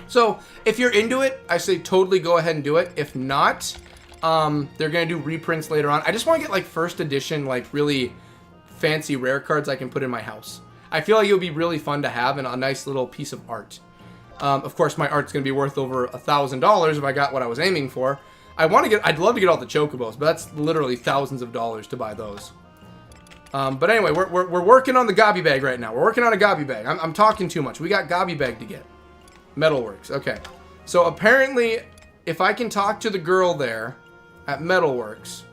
Speaker 2: So if you're into it, I say totally go ahead and do it. If not, they're going to do reprints later on. I just want to get like first edition, like really fancy rare cards I can put in my house. I feel like it would be really fun to have and a nice little piece of art. Of course, my art's going to be worth over $1,000 if I got what I was aiming for. I'd love to get all the Chocobos, but that's literally thousands of dollars to buy those. But anyway, we're working on the Gobby Bag right now. We're working on a Gobby Bag. I'm talking too much. We got Gobby Bag to get. Metalworks. Okay. So apparently, if I can talk to the girl there at Metalworks,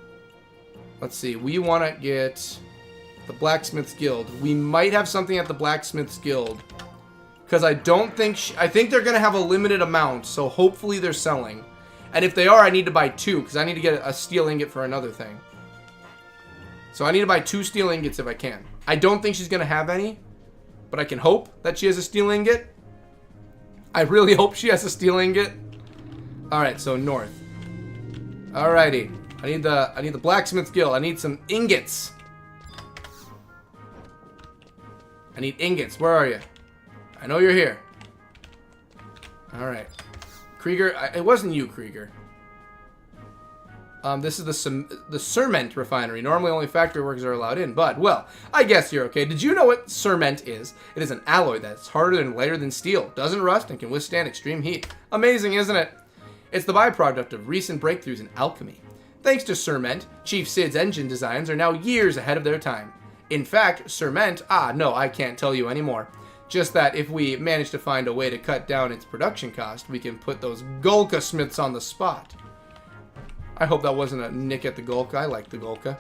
Speaker 2: let's see. We want to get the Blacksmith's Guild. We might have something at the Blacksmith's Guild, because I don't think I think they're gonna have a limited amount. So hopefully they're selling. And if they are, I need to buy 2, because I need to get a steel ingot for another thing. So I need to buy 2 steel ingots if I can. I don't think she's going to have any, but I can hope that she has a steel ingot. I really hope she has a steel ingot. Alright, so north. Alrighty. I need the Blacksmith Guild. I need some ingots. I need ingots. Where are you? I know you're here. Alright. Krieger, it wasn't you, Krieger. This is the cement refinery. Normally only factory workers are allowed in, but, well, I guess you're okay. Did you know what cement is? It is an alloy that's harder and lighter than steel, doesn't rust, and can withstand extreme heat. Amazing, isn't it? It's the byproduct of recent breakthroughs in alchemy. Thanks to cement, Chief Sid's engine designs are now years ahead of their time. In fact, cement, no, I can't tell you anymore. Just that if we manage to find a way to cut down its production cost, we can put those Golka Smiths on the spot. I hope that wasn't a nick at the Golka. I like the Golka.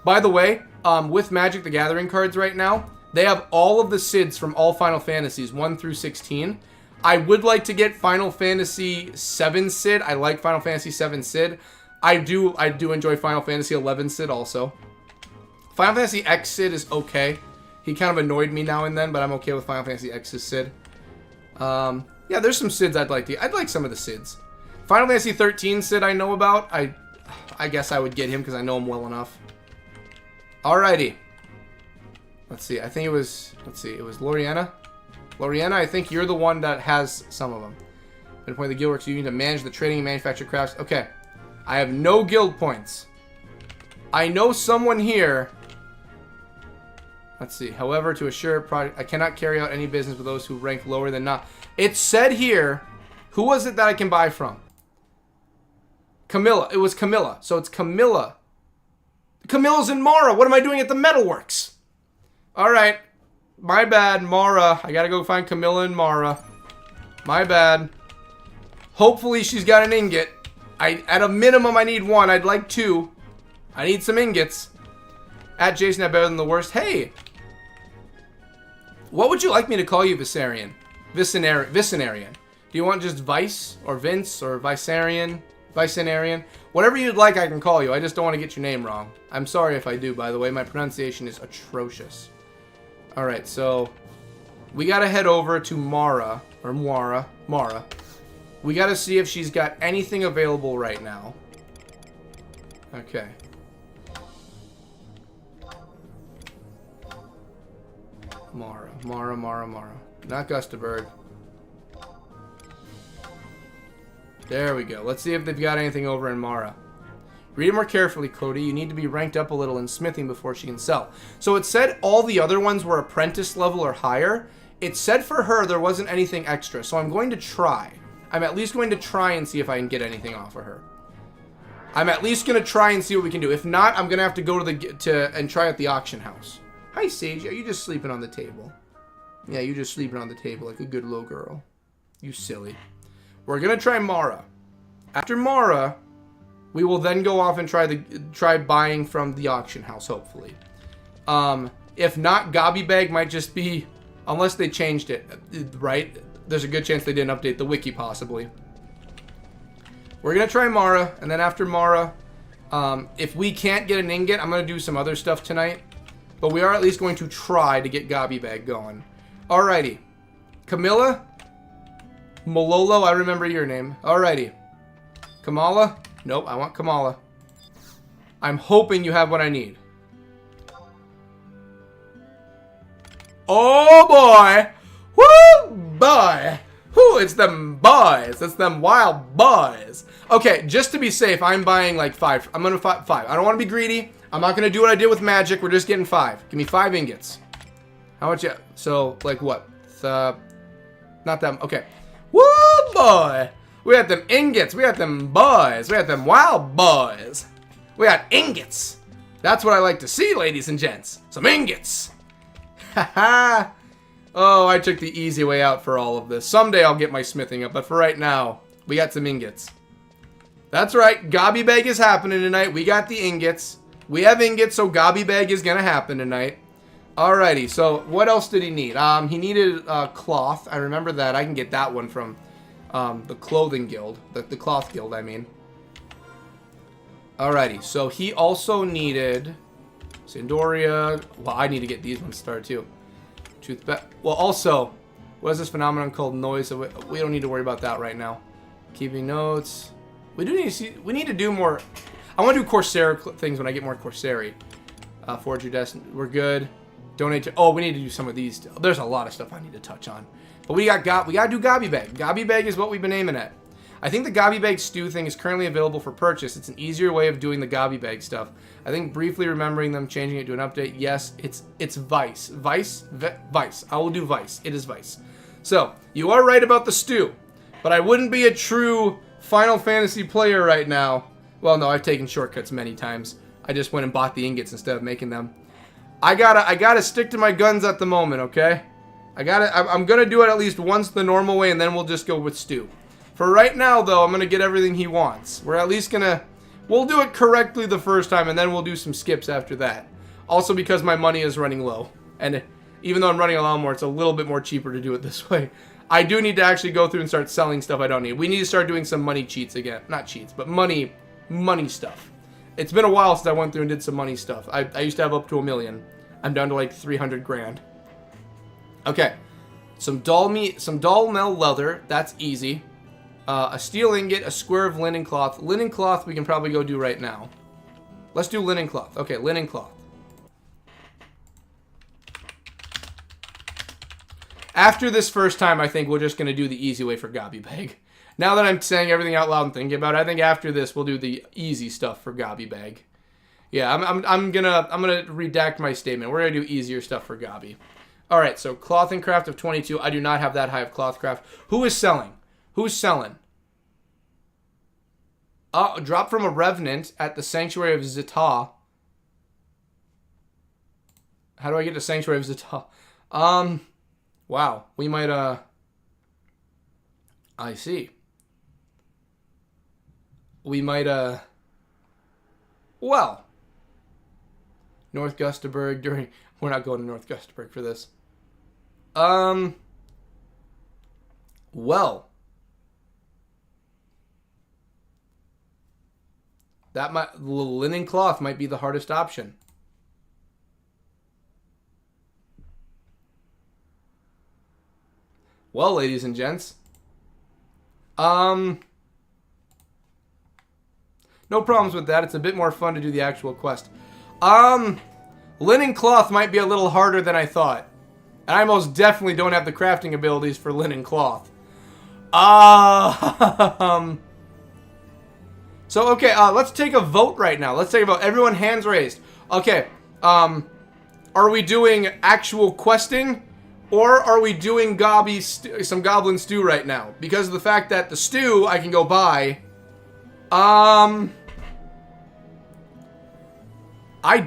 Speaker 2: By the way, with Magic the Gathering cards right now, they have all of the Sids from all Final Fantasies 1 through 16. I would like to get Final Fantasy 7 Sid. I like Final Fantasy 7 Sid. I do enjoy Final Fantasy 11 Sid also. Final Fantasy X Sid is okay. He kind of annoyed me now and then, but I'm okay with Final Fantasy X's Sid. Yeah, there's some Sids I'd like some of the Sids. Final Fantasy 13 Sid I know about. I guess I would get him because I know him well enough. Alrighty. Let's see. I think it was... Let's see. It was Loriana. Loriana, I think you're the one that has some of them. At the point of the guild works, you need to manage the trading and manufacture crafts. Okay. I have no guild points. I know someone here... Let's see. However, to assure project, I cannot carry out any business with those who rank lower than not. It said here... Who was it that I can buy from? Camilla. It was Camilla. So it's Camilla. Camilla's in Mara. What am I doing at the Metalworks? Alright. My bad, Mara. I gotta go find Camilla and Mara. My bad. Hopefully she's got an ingot. At a minimum, I need one. I'd like two. I need some ingots. At Jason, I better than the worst. Hey! What would you like me to call you, Viserion? Vicenarian. Do you want just Vice, or Vince, or Vicenarian? Whatever you'd like, I can call you. I just don't want to get your name wrong. I'm sorry if I do, by the way. My pronunciation is atrocious. Alright, so... We gotta head over to Mara. Or Mara. We gotta see if she's got anything available right now. Okay. Mara. Not Gustaberg. There we go. Let's see if they've got anything over in Mara. Read it more carefully, Cody. You need to be ranked up a little in smithing before she can sell. So it said all the other ones were apprentice level or higher. It said for her there wasn't anything extra. So I'm going to try. I'm at least going to try and see if I can get anything off of her. I'm at least going to try and see what we can do. If not, I'm going to have to go and try at the auction house. Hi, Sage. Are you just sleeping on the table? Yeah, you're just sleeping on the table like a good little girl. You silly. We're going to try Mara. After Mara, we will then go off and try buying from the auction house, hopefully. If not, Gobby Bag might just be... Unless they changed it, right? There's a good chance they didn't update the wiki, possibly. We're going to try Mara, and then after Mara, if we can't get an ingot, I'm going to do some other stuff tonight. But we are at least going to try to get Gobby Bag going. Alrighty. Camilla? Mololo, I remember your name. Alrighty. Kamala? Nope, I want Kamala. I'm hoping you have what I need. Oh boy! Woo boy! Whoo, it's them boys. It's them wild boys. Okay, just to be safe, I'm buying like 5. I'm gonna 5. I don't want to be greedy. I'm not gonna do what I did with magic. We're just getting 5. Give me 5 ingots. How much? So, like what? Not them. Okay. Woo boy! We got them ingots. We got them boys. We got them wild boys. We got ingots. That's what I like to see, ladies and gents. Some ingots. Haha. Oh, I took the easy way out for all of this. Someday I'll get my smithing up, but for right now, we got some ingots. That's right. Gobby Bag is happening tonight. We got the ingots. We have ingots, so Gobby Bag is going to happen tonight. Alrighty, so what else did he need? He needed cloth. I remember that. I can get that one from the clothing guild. The cloth guild, I mean. Alrighty, so he also needed Sandoria. Well, I need to get these ones started too. Well, also, what is this phenomenon called noise? We don't need to worry about that right now. Keeping notes. We need to do more. I want to do Corsair things when I get more Corsair. Forge your destiny. We're good. Donate to... Oh, we need to do some of these. There's a lot of stuff I need to touch on. But we got to do Gobby Bag. Gobby Bag is what we've been aiming at. I think the Gobby Bag stew thing is currently available for purchase. It's an easier way of doing the Gobby Bag stuff. I think briefly remembering them, changing it to an update. Yes, it's Vice. Vice? Vice. I will do Vice. It is Vice. So, you are right about the stew. But I wouldn't be a true Final Fantasy player right now. Well, no, I've taken shortcuts many times. I just went and bought the ingots instead of making them. I gotta stick to my guns at the moment, okay? I'm gonna do it at least once the normal way, and then we'll just go with stew. For right now, though, I'm gonna get everything he wants. We're at least we'll do it correctly the first time, and then we'll do some skips after that. Also because my money is running low. And even though I'm running a lot more, it's a little bit more cheaper to do it this way. I do need to actually go through and start selling stuff I don't need. We need to start doing some money cheats again. Not cheats, but money stuff. It's been a while since I went through and did some money stuff. I used to have up to 1 million. I'm down to like 300 grand. Okay. Some dull mel leather. That's easy. A steel ingot, a square of linen cloth. Linen cloth we can probably go do right now. Let's do linen cloth. Okay, linen cloth. After this first time, I think we're just going to do the easy way for Gobby Bag. Now that I'm saying everything out loud and thinking about it, I think after this we'll do the easy stuff for Gobby Bag. Yeah, I'm gonna redact my statement. We're gonna do easier stuff for Gobby. All right, so cloth and craft of 22. I do not have that high of cloth craft. Who is selling? Who's selling? Drop from a revenant at the Sanctuary of Zita. How do I get to Sanctuary of Zita? Wow. We might, I see. We might, well. North Gustaberg during... We're not going to North Gustaberg for this. Well. Linen cloth might be the hardest option. Well, ladies and gents. No problems with that. It's a bit more fun to do the actual quest. Linen cloth might be a little harder than I thought. And I most definitely don't have the crafting abilities for linen cloth. So, okay, let's take a vote right now. Let's take a vote. Everyone, hands raised. Okay, are we doing actual questing? Or are we doing some goblin stew right now? Because of the fact that the stew I can go buy. I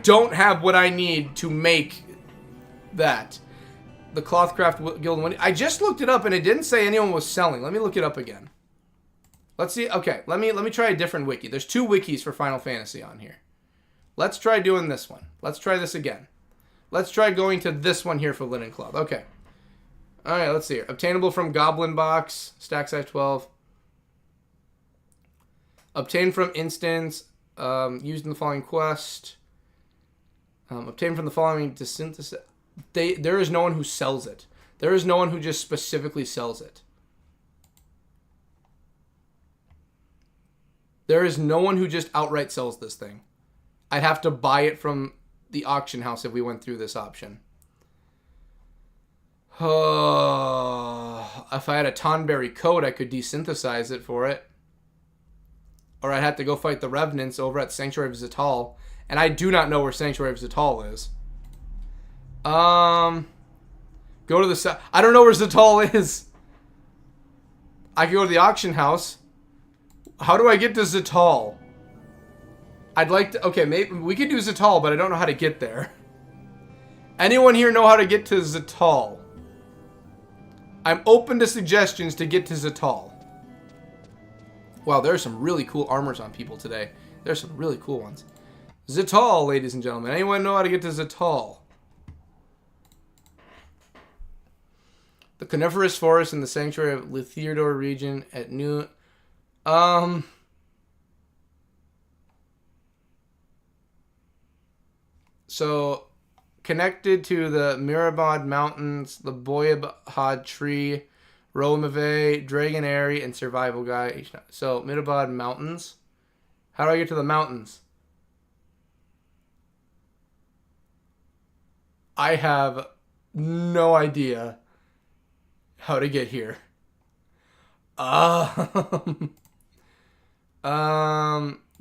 Speaker 2: don't have what I need to make that. The Clothcraft Guild. I just looked it up and it didn't say anyone was selling. Let me look it up again. Let's see. Okay, let me try a different wiki. There's 2 wikis for Final Fantasy on here. Let's try doing this one. Let's try this again. Let's try going to this one here for Linen Cloth. Okay. Alright, let's see here. Obtainable from Goblin Box. Stack size 12. Obtained from instance. Used in the following quest. Obtained from the following to synthesis. There is no one who sells it. There is no one who just specifically sells it. There is no one who just outright sells this thing. I'd have to buy it from the auction house if we went through this option. If I had a Tonberry coat, I could desynthesize it for it. Or I'd have to go fight the Revenants over at Sanctuary of Zital. And I do not know where Sanctuary of Zital is. Go to the... I don't know where Zital is. I could go to the auction house. How do I get to Zital? I'd like to... Okay, maybe we could do Zital, but I don't know how to get there. Anyone here know how to get to Zital? I'm open to suggestions to get to Zital. Wow, there are some really cool armors on people today. There's some really cool ones. Zital, ladies and gentlemen. Anyone know how to get to Zital? The coniferous forest in the sanctuary of Theodore region at noon. So, connected to the Mirabad Mountains, the Boyabad Tree, Romave, Dragon Airy, and Survival Guy. So, Mirabad Mountains. How do I get to the mountains? I have no idea how to get here.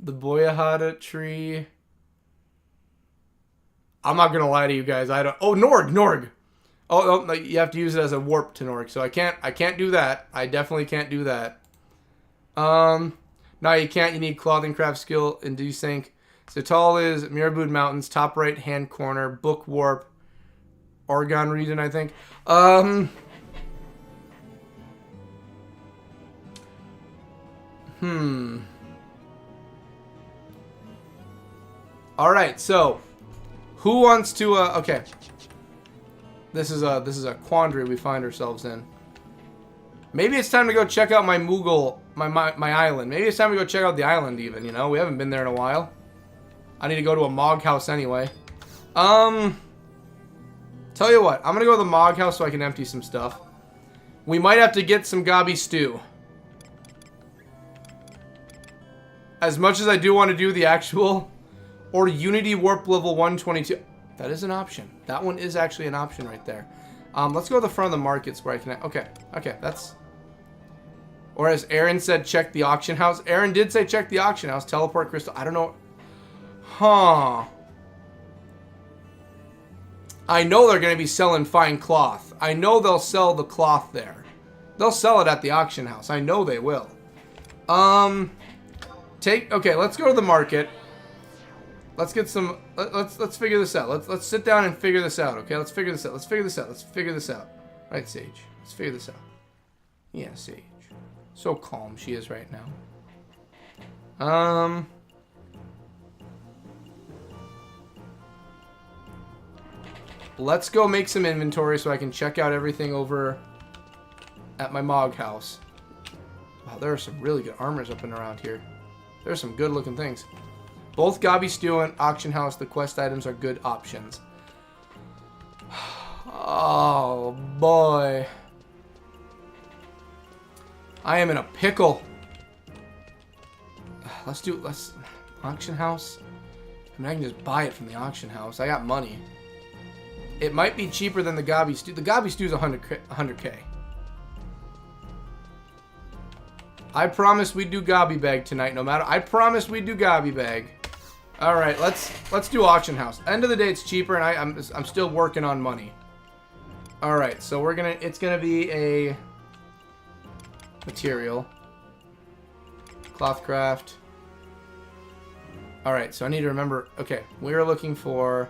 Speaker 2: The Boyahada tree. I'm not gonna lie to you guys. I don't. Oh, Norg. Oh, no, you have to use it as a warp to Norg, so I can't do that. I definitely can't do that. No, you can't. You need clothing craft skill and desync. So tall is Mirabud Mountains, top right hand corner, book warp, Oregon region, I think. All right, so who wants to? Okay, this is a quandary we find ourselves in. Maybe it's time to go check out my Moogle, my island. Maybe it's time to go check out the island. Even, you know, we haven't been there in a while. I need to go to a Mog house anyway. Tell you what, I'm gonna go to the Mog house so I can empty some stuff. We might have to get some Gobby stew. As much as I do want to do the actual or Unity Warp level 122. That is an option. That one is actually an option right there. Let's go to the front of the markets where I can... Okay, that's... Or as Aaron said, check the auction house. Aaron did say check the auction house. Teleport crystal. I don't know. Huh. I know they're going to be selling fine cloth. I know they'll sell the cloth there. They'll sell it at the auction house. I know they will. Okay, let's go to the market. Let's get some... Let's figure this out. Let's sit down and figure this out, okay? Let's figure this out. Let's figure this out. Right, Sage? Let's figure this out. Yeah, Sage. So calm she is right now. Let's go make some inventory so I can check out everything over at my Mog house. Wow, there are some really good armors up and around here. There's some good looking things. Both Gobby Stew and Auction House, the quest items are good options. Oh, boy. I am in a pickle. Let's Auction House. I mean, I can just buy it from the Auction House. I got money. It might be cheaper than the Gobby Stew. The Gobby Stew is 100K. I promise we do Gobby Bag tonight, no matter. I promise we do Gobby Bag. All right, let's do Auction House. End of the day, it's cheaper, and I'm still working on money. All right, so it's gonna be a material, cloth craft. All right, so I need to remember. Okay, we're looking for.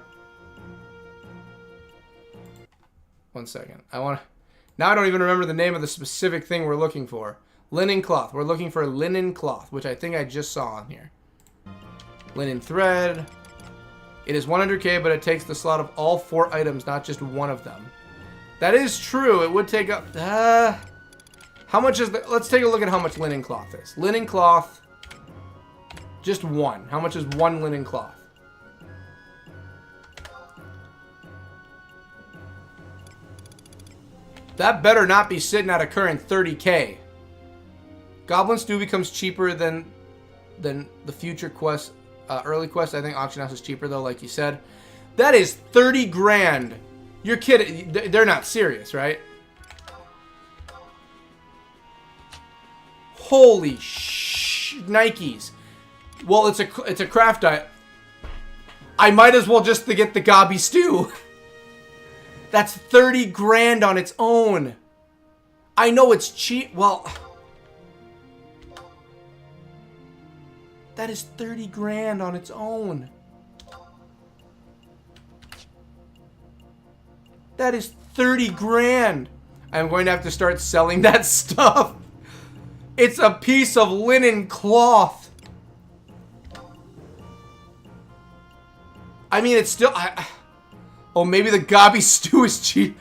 Speaker 2: One second. Now I don't even remember the name of the specific thing we're looking for. Linen cloth. We're looking for linen cloth, which I think I just saw on here. Linen thread. It is 100K, but it takes the slot of all 4 items, not just one of them. That is true. It would take up... how much is the... Let's take a look at how much linen cloth is. Linen cloth. Just one. How much is one linen cloth? That better not be sitting at a current 30K. Goblin Stew becomes cheaper than the future quest, early quest. I think Auction House is cheaper though, like you said. That is 30 grand. You're kidding. They're not serious, right? Holy Nikes. Well, it's a craft item. I might as well just get the Gobby Stew. That's 30 grand on its own. I know it's cheap. Well, that is 30 grand on its own. That is 30 grand. I'm going to have to start selling that stuff. It's a piece of linen cloth. I mean, it's still... Oh, maybe the Gobby Stew is cheap.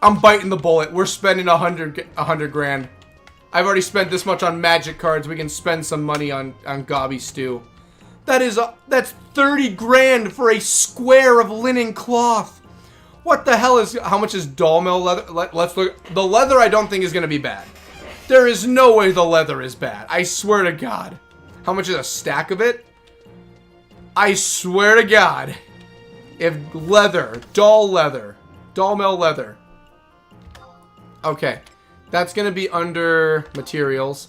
Speaker 2: I'm biting the bullet. We're spending 100 grand. I've already spent this much on magic cards. We can spend some money on Gobby Stew. That's 30 grand for a square of linen cloth. What the hell is... How much is doll mill leather? Let's look. The leather I don't think is going to be bad. There is no way the leather is bad. I swear to God. How much is a stack of it? I swear to God. If leather, dull mail leather. Okay, that's gonna be under materials,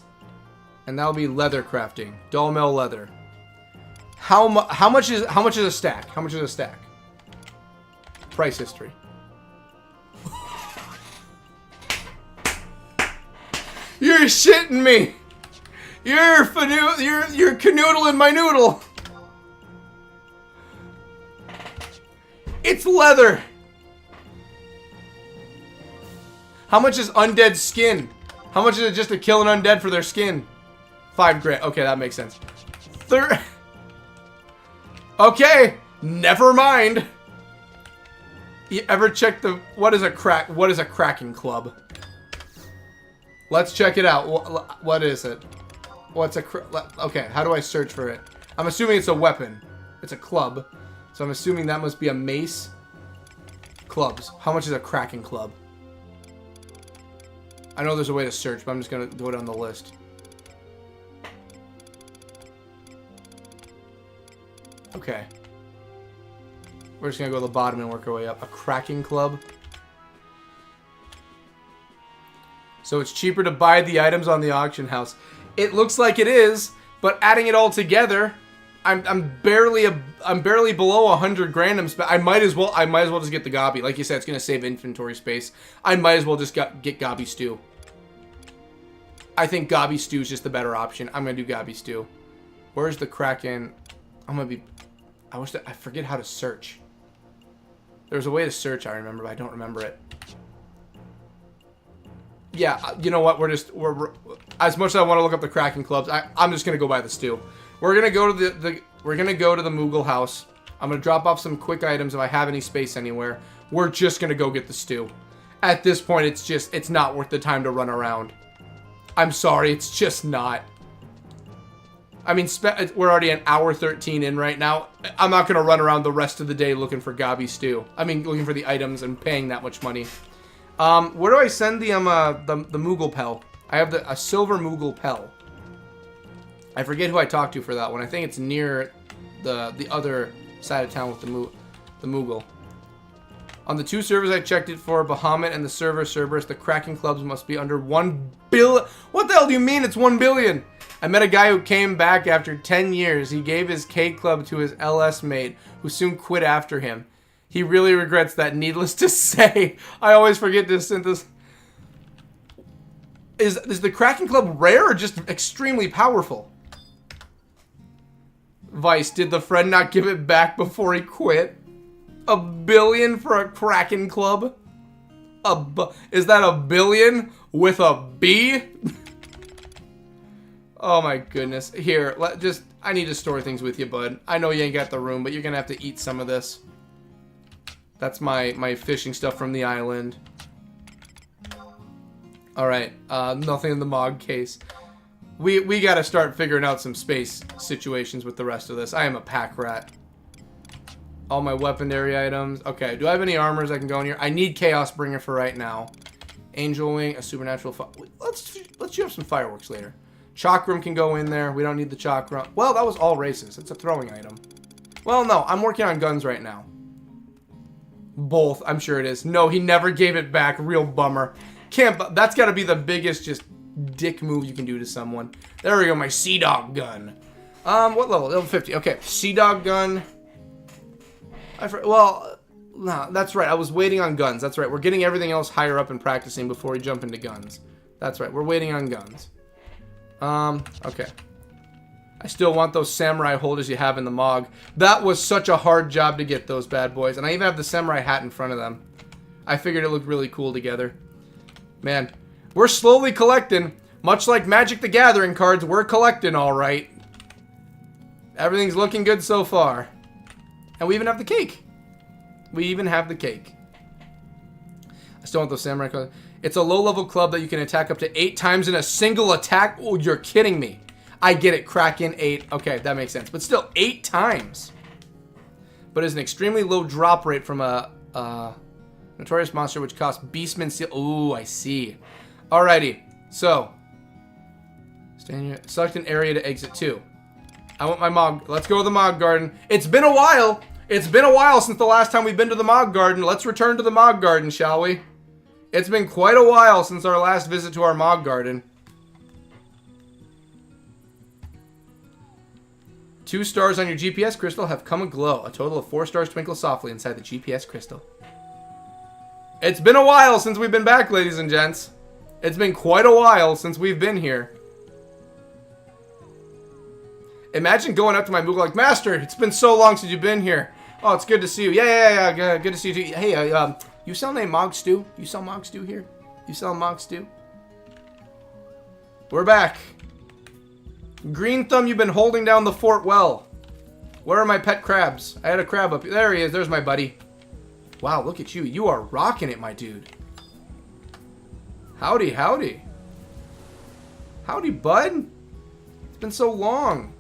Speaker 2: and that'll be leather crafting. Dull mail leather. How much is a stack? How much is a stack? Price history. You're shitting me. You're canoodling my noodle. It's leather. How much is undead skin? How much is it just to kill an undead for their skin? 5 grand. Okay, that makes sense. Okay, never mind. You ever check the what is a cracking club? Let's check it out. What is it? What's a okay? How do I search for it? I'm assuming it's a weapon. It's a club, so I'm assuming that must be a mace. Clubs. How much is a cracking club? I know there's a way to search, but I'm just gonna go down the list. Okay. We're just gonna go to the bottom and work our way up. A cracking club. So it's cheaper to buy the items on the auction house. It looks like it is, but adding it all together, I'm barely below 100 grand. I might as well just get the Gobby. Like you said, it's gonna save inventory space. I might as well just get Gobby Stew. I think Gobby Stew is just the better option. I'm gonna do Gobby Stew. Where's the Kraken? I forget how to search. There's a way to search, I remember, but I don't remember it. Yeah, you know what? We're as much as I want to look up the Kraken clubs, I'm just gonna go buy the stew. We're gonna go to the Moogle house. I'm gonna drop off some quick items if I have any space anywhere. We're just gonna go get the stew. At this point, it's not worth the time to run around. I'm sorry, it's just not. I mean, we're already an hour 13 in right now. I'm not gonna run around the rest of the day looking for Gobby Stew. I mean, looking for the items and paying that much money. Where do I send the Moogle Pell? I have a silver Moogle Pell. I forget who I talked to for that one. I think it's near the other side of town with the Moogle. On the 2 servers I checked it for, Bahamut and the server Cerberus, the Kraken clubs must be under 1 billion. What the hell do you mean it's 1 billion? I met a guy who came back after 10 years. He gave his K club to his LS mate, who soon quit after him. He really regrets that, needless to say. I always forget to send this. Is the Kraken Club rare or just extremely powerful? Vice, did the friend not give it back before he quit? 1 billion for a Kraken Club? Is that 1 billion with a B? Oh my goodness. Here, I need to store things with you, bud. I know you ain't got the room, but you're gonna have to eat some of this. That's my fishing stuff from the island. Alright, nothing in the Mog case. We gotta start figuring out some space situations with the rest of this. I am a pack rat. All my weaponry items. Okay, do I have any armors I can go in here? I need Chaos Bringer for right now. Angel Wing, a supernatural let's shoot up some fireworks later. Chakram can go in there. We don't need the Chakram. Well, that was all races. It's a throwing item. Well, no, I'm working on guns right now. Both, I'm sure it is. No, he never gave it back. Real bummer. That's got to be the biggest just dick move you can do to someone. There we go, my Sea Dog gun. What level? Level 50. Okay, Sea Dog gun. Well, no, that's right. I was waiting on guns. That's right. We're getting everything else higher up and practicing before we jump into guns. That's right. We're waiting on guns. Okay. I still want those samurai holders you have in the Mog. That was such a hard job to get those bad boys. And I even have the samurai hat in front of them. I figured it looked really cool together. Man, we're slowly collecting. Much like Magic the Gathering cards, we're collecting all right. Everything's looking good so far. And we even have the cake. We even have the cake. I still want those samurai cards. It's a low-level club that you can attack up to 8 times in a single attack. Oh, you're kidding me. I get it. Kraken 8. Okay, that makes sense. But still, 8 times. But it's an extremely low drop rate from a notorious monster which costs Beastman Seal. Ooh, I see. Alrighty. So, stand here. Select an area to exit to. I want my Mog. Let's go to the Mog Garden. It's been a while. It's been a while since the last time we've been to the Mog Garden. Let's return to the Mog Garden, shall we? It's been quite a while since our last visit to our Mog Garden. 2 stars on your GPS crystal have come aglow. A total of 4 stars twinkle softly inside the GPS crystal. It's been a while since we've been back, ladies and gents. It's been quite a while since we've been here. Imagine going up to my Moogle like, Master, it's been so long since you've been here. Oh, it's good to see you. Yeah. Good to see you too. Hey, you sell any Mog Stew? You sell Mog Stew here? You sell Mog Stew? We're back. Green Thumb, you've been holding down the fort well. Where are my pet crabs? I had a crab up here. There he is. There's my buddy. Wow, look at you. You are rocking it, my dude. Howdy, howdy. Howdy, bud. It's been so long.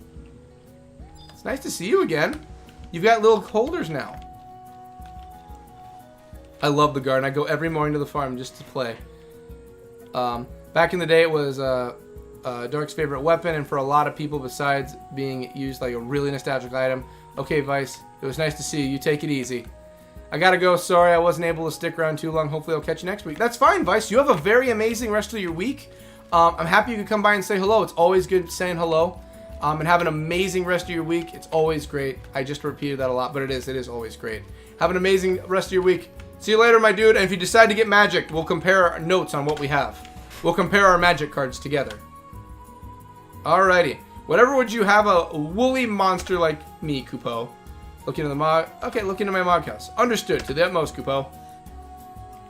Speaker 2: It's nice to see you again. You've got little holders now. I love the garden. I go every morning to the farm just to play. Back in the day, it was Dark's favorite weapon, and for a lot of people, besides being used like a really nostalgic item. Okay, Vice, it was nice to see you. You take it easy. I gotta go. Sorry, I wasn't able to stick around too long. Hopefully, I'll catch you next week. That's fine, Vice. You have a very amazing rest of your week. I'm happy you could come by and say hello. It's always good saying hello. And have an amazing rest of your week. It's always great. I just repeated that a lot, but it is always great. Have an amazing rest of your week. See you later, my dude. And if you decide to get magic, we'll compare our notes on what we have. We'll compare our magic cards together. Alrighty. Whatever would you have a woolly monster like me, Kupo? Look into the Mog. Okay, look into my Mog house. Understood. To the utmost, Kupo.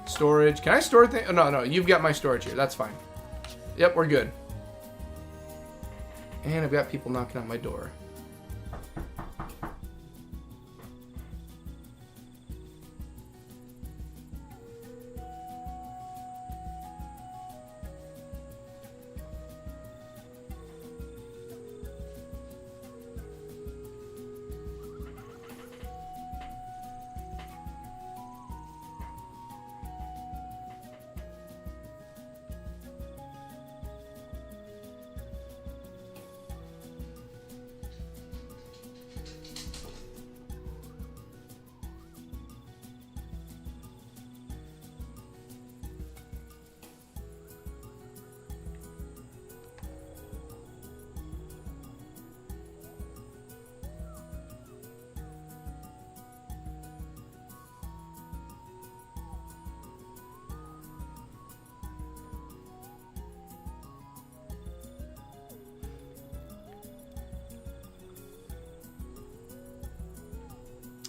Speaker 2: Storage. Can I store things? Oh, no. You've got my storage here. That's fine. Yep, we're good. And I've got people knocking on my door.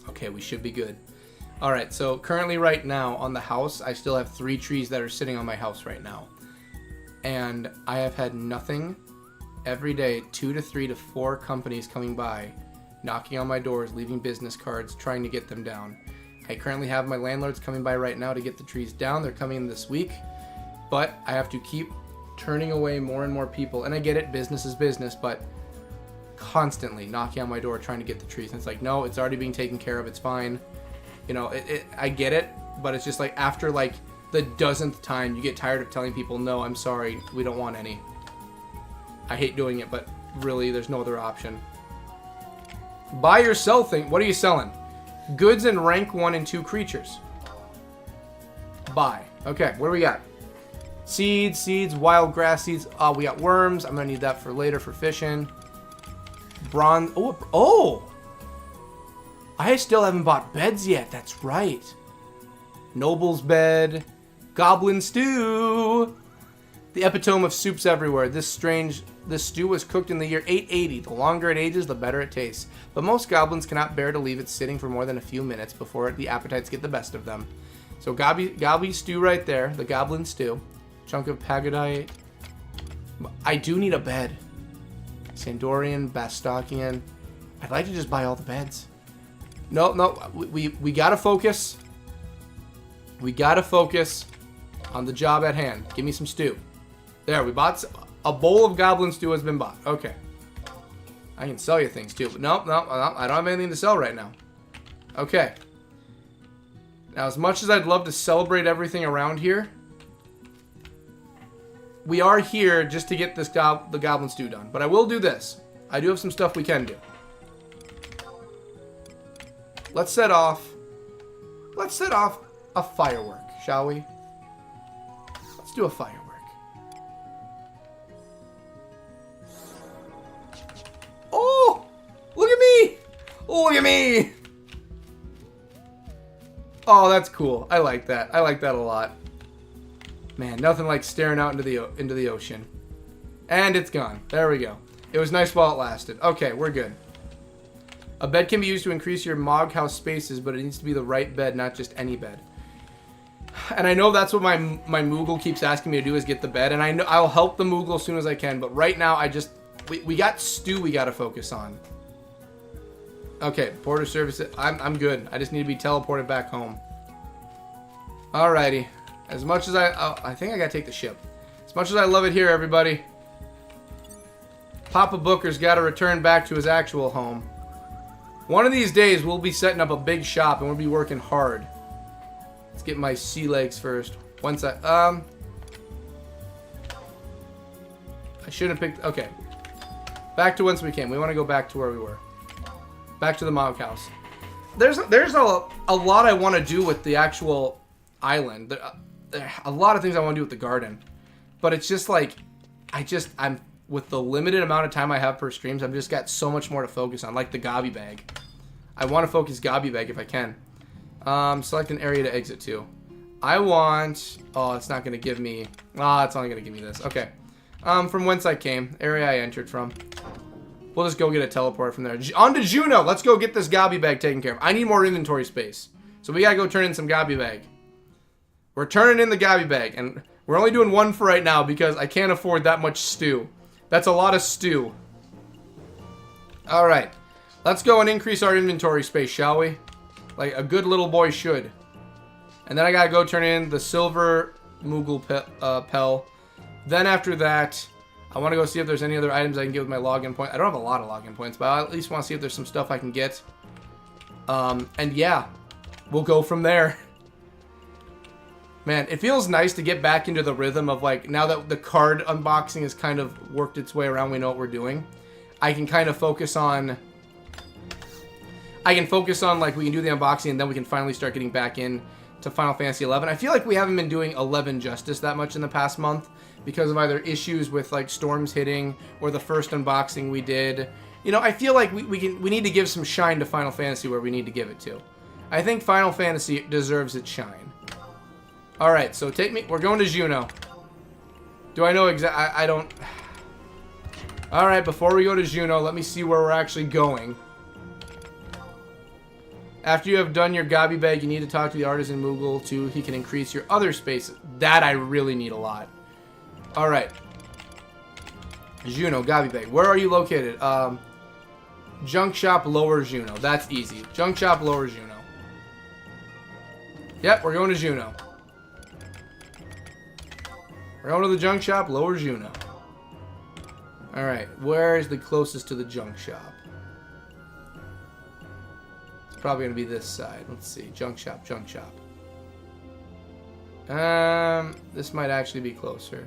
Speaker 2: Okay, we should be good. Alright, so currently right now on the house, I still have 3 trees that are sitting on my house right now. And I have had nothing every day, 2 to 3 to 4 companies coming by, knocking on my doors, leaving business cards, trying to get them down. I currently have my landlords coming by right now to get the trees down. They're coming in this week. But I have to keep turning away more and more people. And I get it, business is business, but constantly knocking on my door trying to get the trees, and it's like, no, it's already being taken care of, it's fine. You know, I get it, but it's just like after like the dozenth time you get tired of telling people, no, I'm sorry, we don't want any. I hate doing it, but really there's no other option. Buy or sell thing. What are you selling? Goods and rank 1 and 2 creatures. Buy. Okay, what do we got? Seeds, wild grass seeds. We got worms. I'm gonna need that for later for fishing. Bronze. Oh! I still haven't bought beds yet. That's right. Noble's bed. Goblin stew. The epitome of soups everywhere. This stew was cooked in the year 880. The longer it ages, the better it tastes. But most goblins cannot bear to leave it sitting for more than a few minutes before the appetites get the best of them. So gobby stew right there. The goblin stew. Chunk of pagadite. I do need a bed. Sandorian, Bastokian. I'd like to just buy all the beds. No, we gotta focus. We gotta focus on the job at hand. Give me some stew. There, we bought a bowl of goblin stew has been bought. Okay. I can sell you things too, but no, I don't have anything to sell right now. Okay. Now, as much as I'd love to celebrate everything around here, we are here just to get this the goblin stew done. But I will do this. I do have some stuff we can do. let's set off a firework, shall we? Let's do a firework. Oh! Look at me! Look at me! Oh, that's cool. I like that. I like that a lot. Man, nothing like staring out into the ocean. And it's gone. There we go. It was nice while it lasted. Okay, we're good. A bed can be used to increase your Mog house spaces, but it needs to be the right bed, not just any bed. And I know that's what my Moogle keeps asking me to do, is get the bed. And I know I'll help the Moogle as soon as I can. But right now, we got Stu we got to focus on. Okay, porter service. I'm good. I just need to be teleported back home. Alrighty. As much as I think I got to take the ship. As much as I love it here, everybody. Papa Booker's got to return back to his actual home. One of these days, we'll be setting up a big shop, and we'll be working hard. Let's get my sea legs first. I shouldn't have picked... Okay. Back to whence we came. We want to go back to where we were. Back to the Mog house. There's a lot I want to do with the actual island. There a lot of things I want to do with the garden. But it's just like... I'm... With the limited amount of time I have per streams, I've just got so much more to focus on, like the Gobby Bag. I want to focus Gobby Bag if I can. Select an area to exit to. I want... Oh, it's not going to give me... it's only going to give me this. Okay. From whence I came. Area I entered from. We'll just go get a teleport from there. On to Juno! Let's go get this Gobby Bag taken care of. I need more inventory space. So we got to go turn in some Gobby Bag. We're turning in the Gobby Bag. And we're only doing one for right now because I can't afford that much stew. That's a lot of stew. Alright. Let's go and increase our inventory space, shall we? Like a good little boy should. And then I gotta go turn in the silver Moogle Pell. Then after that, I want to go see if there's any other items I can get with my login point. I don't have a lot of login points, but I at least want to see if there's some stuff I can get. And yeah, we'll go from there. Man, it feels nice to get back into the rhythm of, like, now that the card unboxing has kind of worked its way around, we know what we're doing. I can kind of focus on... like, we can do the unboxing, and then we can finally start getting back in to Final Fantasy XI. I feel like we haven't been doing 11 justice that much in the past month, because of either issues with, like, storms hitting, or the first unboxing we did. You know, I feel like we need to give some shine to Final Fantasy where we need to give it to. I think Final Fantasy deserves its shine. Alright, so we're going to Juno. Do I know I don't... Alright, before we go to Juno, let me see where we're actually going. After you have done your Gobby Bag, you need to talk to the Artisan Moogle too. He can increase your other spaces. That I really need a lot. Alright. Juno, Gobby Bag. Where are you located? Junk Shop, Lower Juno. That's easy. Junk Shop, Lower Juno. Yep, we're going to Juno. We're going to the junk shop, Lower Juno. Alright, where is the closest to the junk shop? It's probably going to be this side. Let's see. Junk shop, junk shop. This might actually be closer.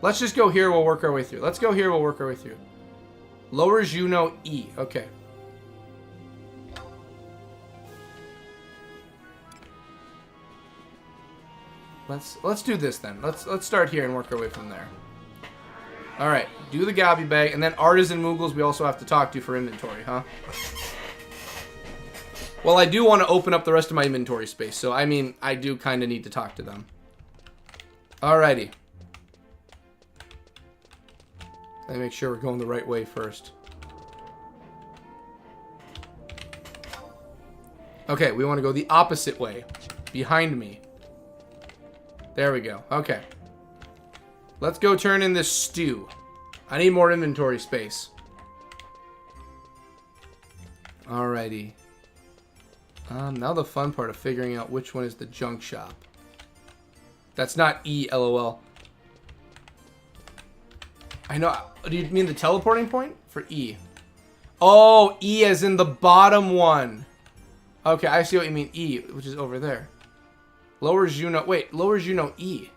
Speaker 2: Let's just go here, we'll work our way through. Let's go here, we'll work our way through. Lower Juno E. Okay. Let's do this then. Let's start here and work our way from there. Alright, do the Gobby Bag, and then Artisan Moogles we also have to talk to for inventory, huh? Well, I do want to open up the rest of my inventory space, so I mean, I do kind of need to talk to them. Alrighty. Let me make sure we're going the right way first. Okay, we want to go the opposite way. Behind me. There we go. Okay. Let's go turn in this stew. I need more inventory space. Alrighty. Now the fun part of figuring out which one is the junk shop. That's not E, LOL. I know. Do you mean the teleporting point? For E. Oh, E as in the bottom one. Okay, I see what you mean. E, which is over there. Lower Juno. Wait, Lower Juno E.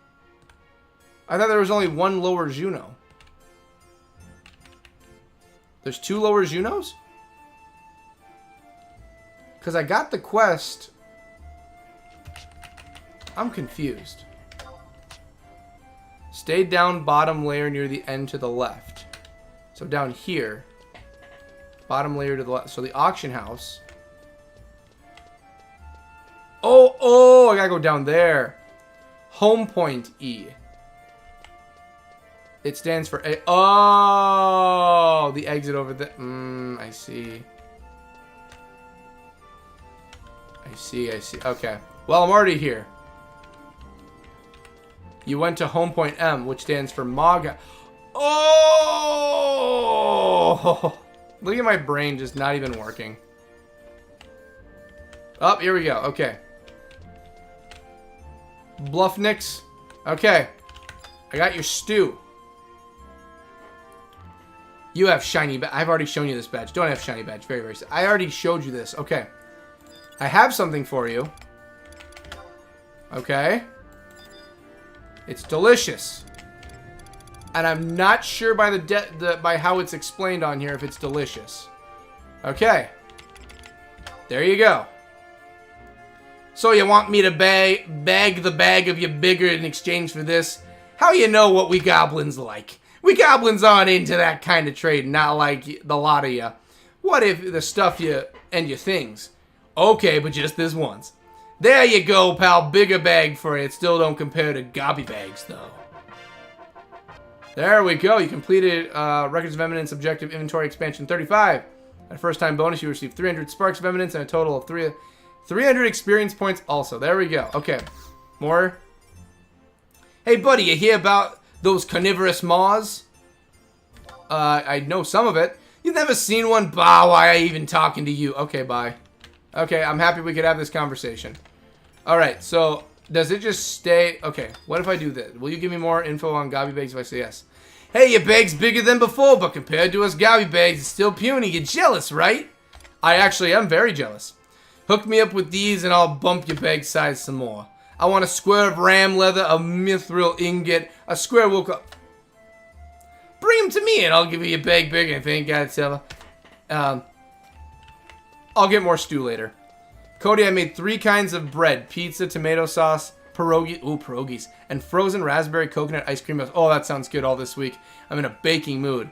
Speaker 2: I thought there was only one Lower Juno. There's two Lower Junos? Because I got the quest. I'm confused. Stay down bottom layer near the end to the left. So down here. Bottom layer to the left. So the auction house. Oh, I gotta go down there. Home point E. It stands for A. Oh, the exit over there. I see. I see. Okay. Well, I'm already here. You went to home point M, which stands for MAGA. Oh! Look at my brain just not even working. Oh, here we go. Okay. Bluffnicks. Okay. I got your stew. You have shiny badge. I've already shown you this badge. Don't have shiny badge. Very, very... I already showed you this. Okay. I have something for you. Okay. It's delicious. And I'm not sure by by how it's explained on here if it's delicious. Okay. There you go. So you want me to bag the bag of you bigger in exchange for this? How you know what we goblins like? We goblins aren't into that kind of trade, not like the lot of you. What if the stuff you and your things? Okay, but just this once. There you go, pal. Bigger bag for you. It still don't compare to gobby bags, though. There we go. You completed Records of Eminence Objective Inventory Expansion 35. At first time bonus, you received 300 Sparks of Eminence and a total of 300 experience points also. There we go. Okay. More. Hey, buddy, you hear about those carnivorous maws? I know some of it. You've never seen one? Bah, why are I even talking to you? Okay, bye. Okay, I'm happy we could have this conversation. Alright, so does it just stay? Okay, what if I do this? Will you give me more info on gobby bags if I say yes? Hey, your bag's bigger than before, but compared to us gobby bags, it's still puny. You're jealous, right? I actually am very jealous. Hook me up with these and I'll bump your bag size some more. I want a square of ram leather, a mithril ingot, a square wool cup. Bring them to me and I'll give you a bag bigger if you ain't got it, Silva. I'll get more stew later. Cody, I made 3 kinds of bread. Pizza, tomato sauce, pierogies, and frozen raspberry coconut ice cream. Oh, that sounds good all this week. I'm in a baking mood.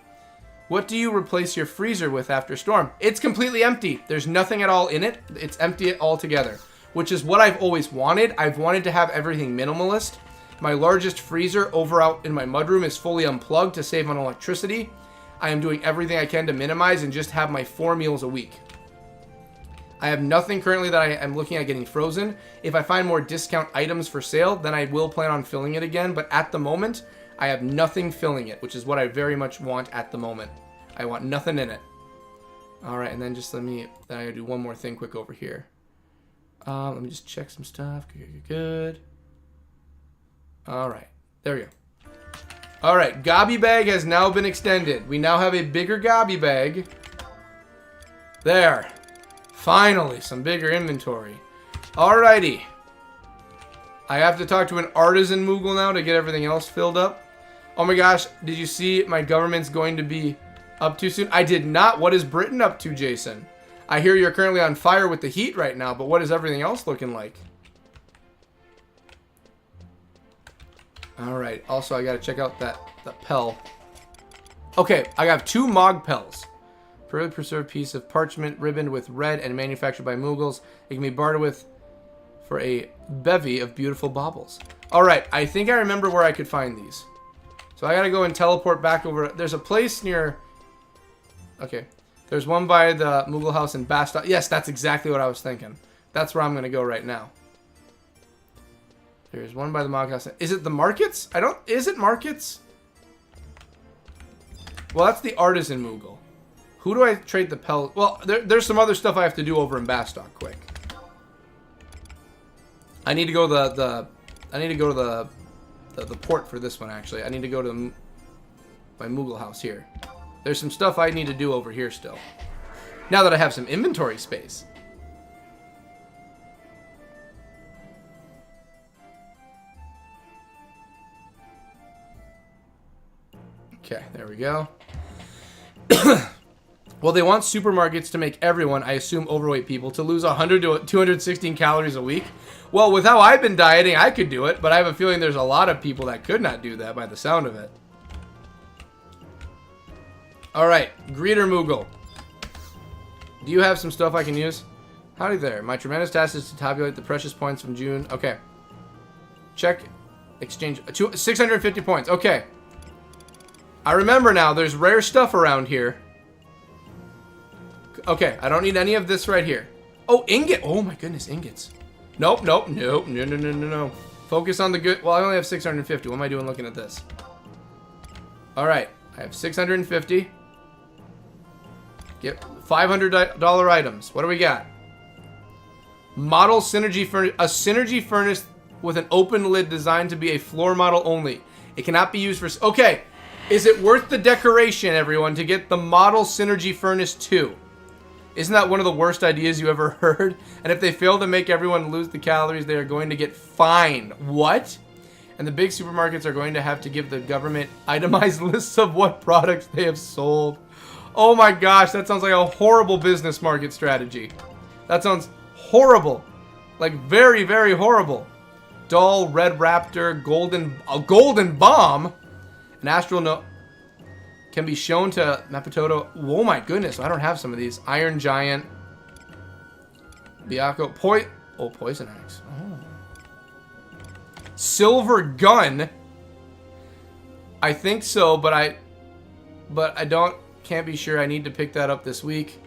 Speaker 2: What do you replace your freezer with after storm? It's completely empty. There's nothing at all in it. It's empty altogether, which is what I've always wanted. I've wanted to have everything minimalist. My largest freezer over out in my mudroom is fully unplugged to save on electricity. I am doing everything I can to minimize and just have my 4 meals a week. I have nothing currently that I am looking at getting frozen. If I find more discount items for sale, then I will plan on filling it again. But at the moment, I have nothing filling it, which is what I very much want at the moment. I want nothing in it. All right, and then just then I gotta do one more thing quick over here. Let me just check some stuff. Good. All right, there we go. All right, gobby bag has now been extended. We now have a bigger gobby bag. There. Finally, some bigger inventory. Alrighty. I have to talk to an artisan Moogle now to get everything else filled up. Oh my gosh, did you see my government's going to be up too soon? I did not. What is Britain up to, Jason? I hear you're currently on fire with the heat right now, but what is everything else looking like? Alright, also I gotta check out that Pell. Okay, I have 2 Mog Pells. Further preserved piece of parchment ribboned with red and manufactured by Moogles. It can be bartered with for a bevy of beautiful baubles. Alright, I think I remember where I could find these. So I gotta go and teleport back over. There's a place near... Okay. There's one by the Moogle house in Bastock. Yes, that's exactly what I was thinking. That's where I'm gonna go right now. There's one by the Mog house. Is it the markets? Is it markets? Well, that's the artisan Moogle. Who do I trade the Pell? Well, there's some other stuff I have to do over in Bastock quick. I need to go to the port for this one actually. I need to go to my Moogle house here. There's some stuff I need to do over here still. Now that I have some inventory space. Okay, there we go. Well, they want supermarkets to make everyone, I assume overweight people, to lose 100 to 216 calories a week. Well, with how I've been dieting, I could do it, but I have a feeling there's a lot of people that could not do that by the sound of it. Alright, Greeter Moogle. Do you have some stuff I can use? Howdy there. My tremendous task is to tabulate the precious points from June. Okay. Check. Exchange. 650 points. Okay. I remember now. There's rare stuff around here. Okay. I don't need any of this right here. Oh, ingot. Oh, my goodness. Ingots. Nope. Nope. Nope. No, no, no, no, no. Focus on the good. Well, I only have 650. What am I doing looking at this? Alright. I have 650. Get $500 items. What do we got? Model Synergy Furnace. A Synergy Furnace with an open lid designed to be a floor model only. It cannot be used for... Okay. Is it worth the decoration, everyone, to get the Model Synergy Furnace 2? Isn't that one of the worst ideas you ever heard? And if they fail to make everyone lose the calories, they are going to get fined. What? And the big supermarkets are going to have to give the government itemized lists of what products they have sold. Oh my gosh, that sounds like a horrible business market strategy. That sounds horrible. Like very, very horrible. Dull, Red Raptor, a Golden Bomb, an Astronaut can be shown to Mapitoto. Oh my goodness, I don't have some of these. Iron Giant, Byakuo, Poison Axe. Oh. Silver Gun. I think so, but I can't be sure. I need to pick that up this week.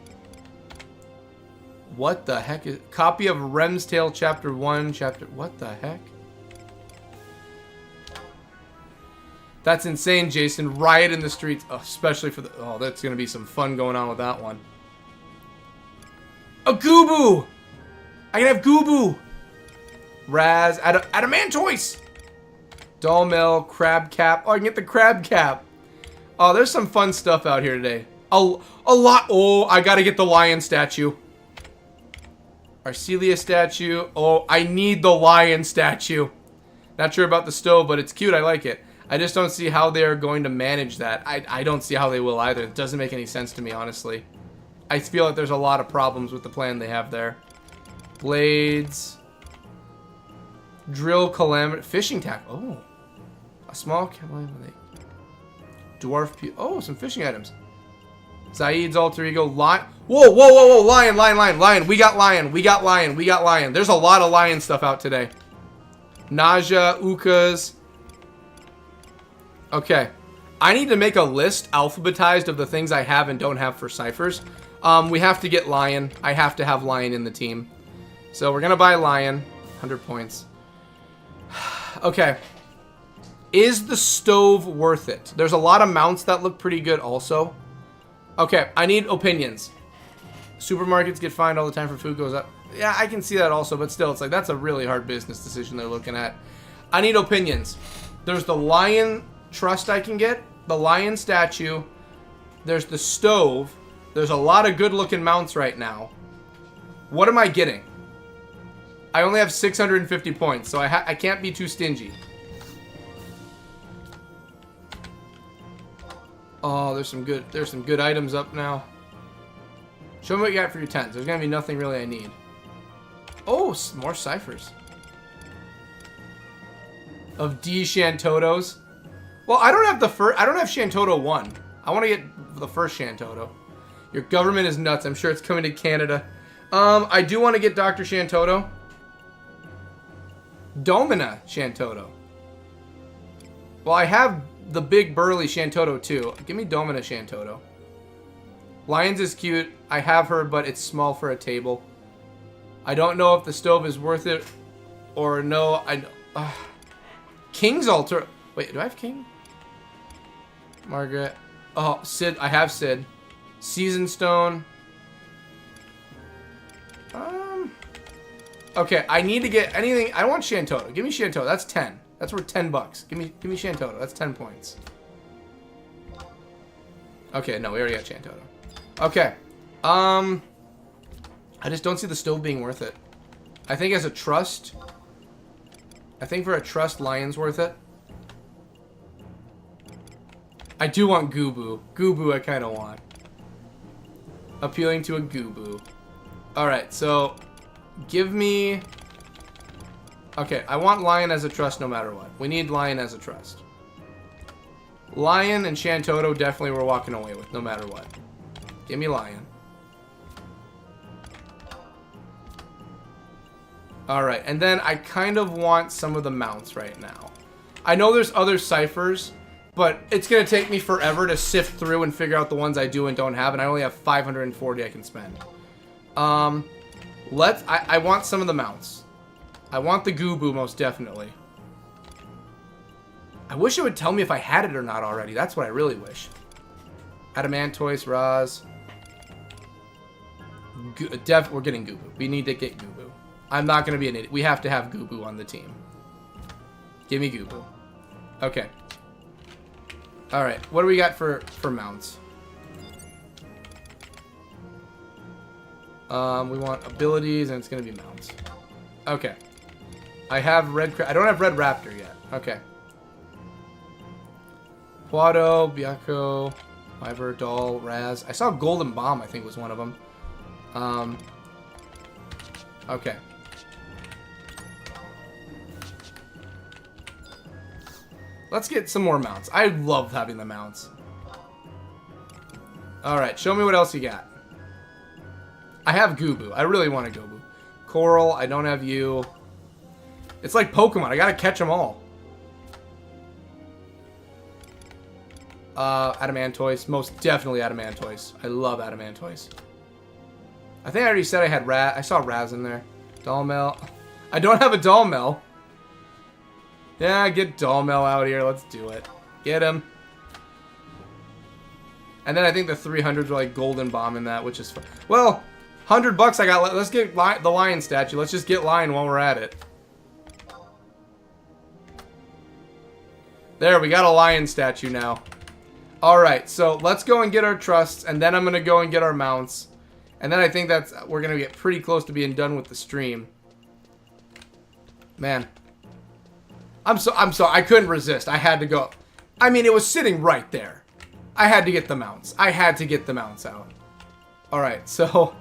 Speaker 2: What the heck is... Copy of Rem's Tale Chapter 1, What the heck? That's insane, Jason. Riot in the streets. Oh, especially for the... Oh, that's going to be some fun going on with that one. A Goobboo! I can have Goobboo! Raz. Adamantoise! Dollmel. Crab Cap. Oh, I can get the Crab Cap. Oh, there's some fun stuff out here today. A lot. Oh, I got to get the lion statue. Arcelia statue. Oh, I need the lion statue. Not sure about the stove, but it's cute. I like it. I just don't see how they're going to manage that. I don't see how they will either. It doesn't make any sense to me, honestly. I feel like there's a lot of problems with the plan they have there. Blades. Drill Calamity. Fishing tackle. Oh. A small calamity. Dwarf. Oh, some fishing items. Zaid's alter ego. Lion. Whoa, whoa, whoa, whoa. Lion, lion, lion, lion. We got lion. We got lion. We got lion. There's a lot of lion stuff out today. Naja, Ukas. Okay. I need to make a list alphabetized of the things I have and don't have for ciphers. We have to get lion. I have to have lion in the team. So we're going to buy lion. 100 points. Okay. Is the stove worth it? There's a lot of mounts that look pretty good also. Okay, I need opinions. Supermarkets get fined all the time for food goes up. Yeah, I can see that also, but still, it's like, that's a really hard business decision they're looking at. I need opinions. There's the lion trust I can get, the lion statue. There's the stove. There's a lot of good-looking mounts right now. What am I getting? I only have 650 points, so I can't be too stingy. Oh, there's some good items up now. Show me what you got for your 10s. There's gonna be nothing really I need. Oh, more ciphers. Of D Shantotos. Well, I don't have the first. I don't have Shantoto 1. I want to get the first Shantoto. Your government is nuts. I'm sure it's coming to Canada. I do want to get Dr. Shantoto. Domina Shantoto. Well, I have the big burly Shantoto too. Give me Domina Shantoto. Lions is cute. I have her, but it's small for a table. I don't know if the stove is worth it or no. King's altar. Wait, do I have King? Margaret. Oh, Sid. I have Sid. Season Stone. Okay, I need to get anything. I want Shantoto. Give me Shantoto. That's 10. That's worth 10 bucks. Give me Shantoto. That's 10 points. Okay, no, we already got Shantoto. Okay. I just don't see the stove being worth it. I think as a trust. I think for a trust, Lion's worth it. I do want Goobboo. Goobboo I kind of want. appealing to a Goobu. Alright, so give me... Okay, I want Lion as a trust no matter what. We need Lion as a trust. Lion and Shantoto definitely we're walking away with no matter what. Give me Lion. Alright, and then I kind of want some of the mounts right now. I know there's other ciphers, but it's going to take me forever to sift through and figure out the ones I do and don't have, and I only have 540 I can spend. I want some of the mounts. I want the Goobu most definitely. I wish it would tell me if I had it or not already. That's what I really wish. Adamantoise, Raz. We're getting Goobu. We need to get Goobu. I'm not going to be an idiot. We have to have Goobu on the team. Give me Goobu. Okay. Alright. What do we got for mounts? We want abilities, and it's going to be mounts. Okay. I have red... I don't have red raptor yet. Okay. Quado, Byakko, Wyver, Doll, Raz. I saw Golden Bomb, I think was one of them. Okay. Let's get some more mounts. I love having the mounts. Alright, show me what else you got. I have Goobu. I really want a Goobu. Coral, I don't have you. It's like Pokemon. I gotta catch them all. Adamantoise. Most definitely Adamantoise. I love Adamantoise. I think I already said I had I saw Raz in there. Dollmel. I don't have a Dollmel. Yeah, get Dollmel out here. Let's do it. Get him. And then I think the 300s are like Golden Bomb in that, which is fun. Well, $100 I got. Let's get the Lion statue. Let's just get Lion while we're at it. There, we got a Lion statue now. Alright, so let's go and get our trusts, and then I'm going to go and get our mounts. And then I think we're going to get pretty close to being done with the stream. Man. I'm sorry, I couldn't resist. I had to go. I mean, it was sitting right there. I had to get the mounts. I had to get the mounts out. Alright, so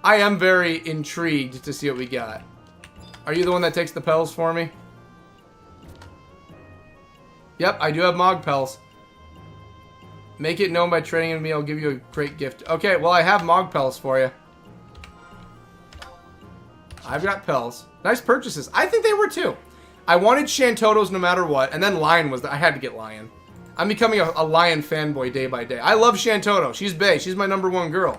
Speaker 2: I am very intrigued to see what we got. Are you the one that takes the Pels for me? Yep, I do have Mog Pels. Make it known by trading with me. I'll give you a great gift. Okay, well, I have Mog Pels for you. I've got Pels. Nice purchases. I think they were too. I wanted Shantotos no matter what, and then Lion was I had to get Lion. I'm becoming a Lion fanboy day by day. I love Shantoto. She's bae. She's my #1 girl.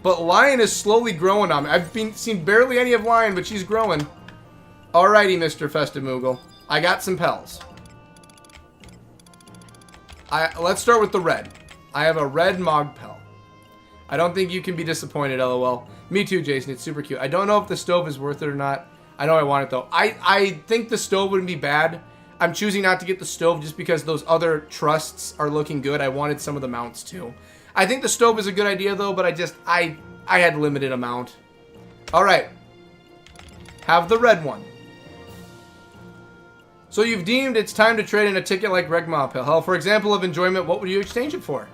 Speaker 2: But Lion is slowly growing on me. I've seen barely any of Lion, but she's growing. Alrighty, Mr. Festamoogle. I got some Pels. Let's start with the red. I have a red Mogpel. I don't think you can be disappointed, LOL. Me too, Jason. It's super cute. I don't know if the stove is worth it or not. I know I want it, though. I think the stove wouldn't be bad. I'm choosing not to get the stove just because those other trusts are looking good. I wanted some of the mounts, too. I think the stove is a good idea, though, but I had limited amount. Alright. Have the red one. So you've deemed it's time to trade in a ticket like Regmapel. For example of enjoyment, what would you exchange it for?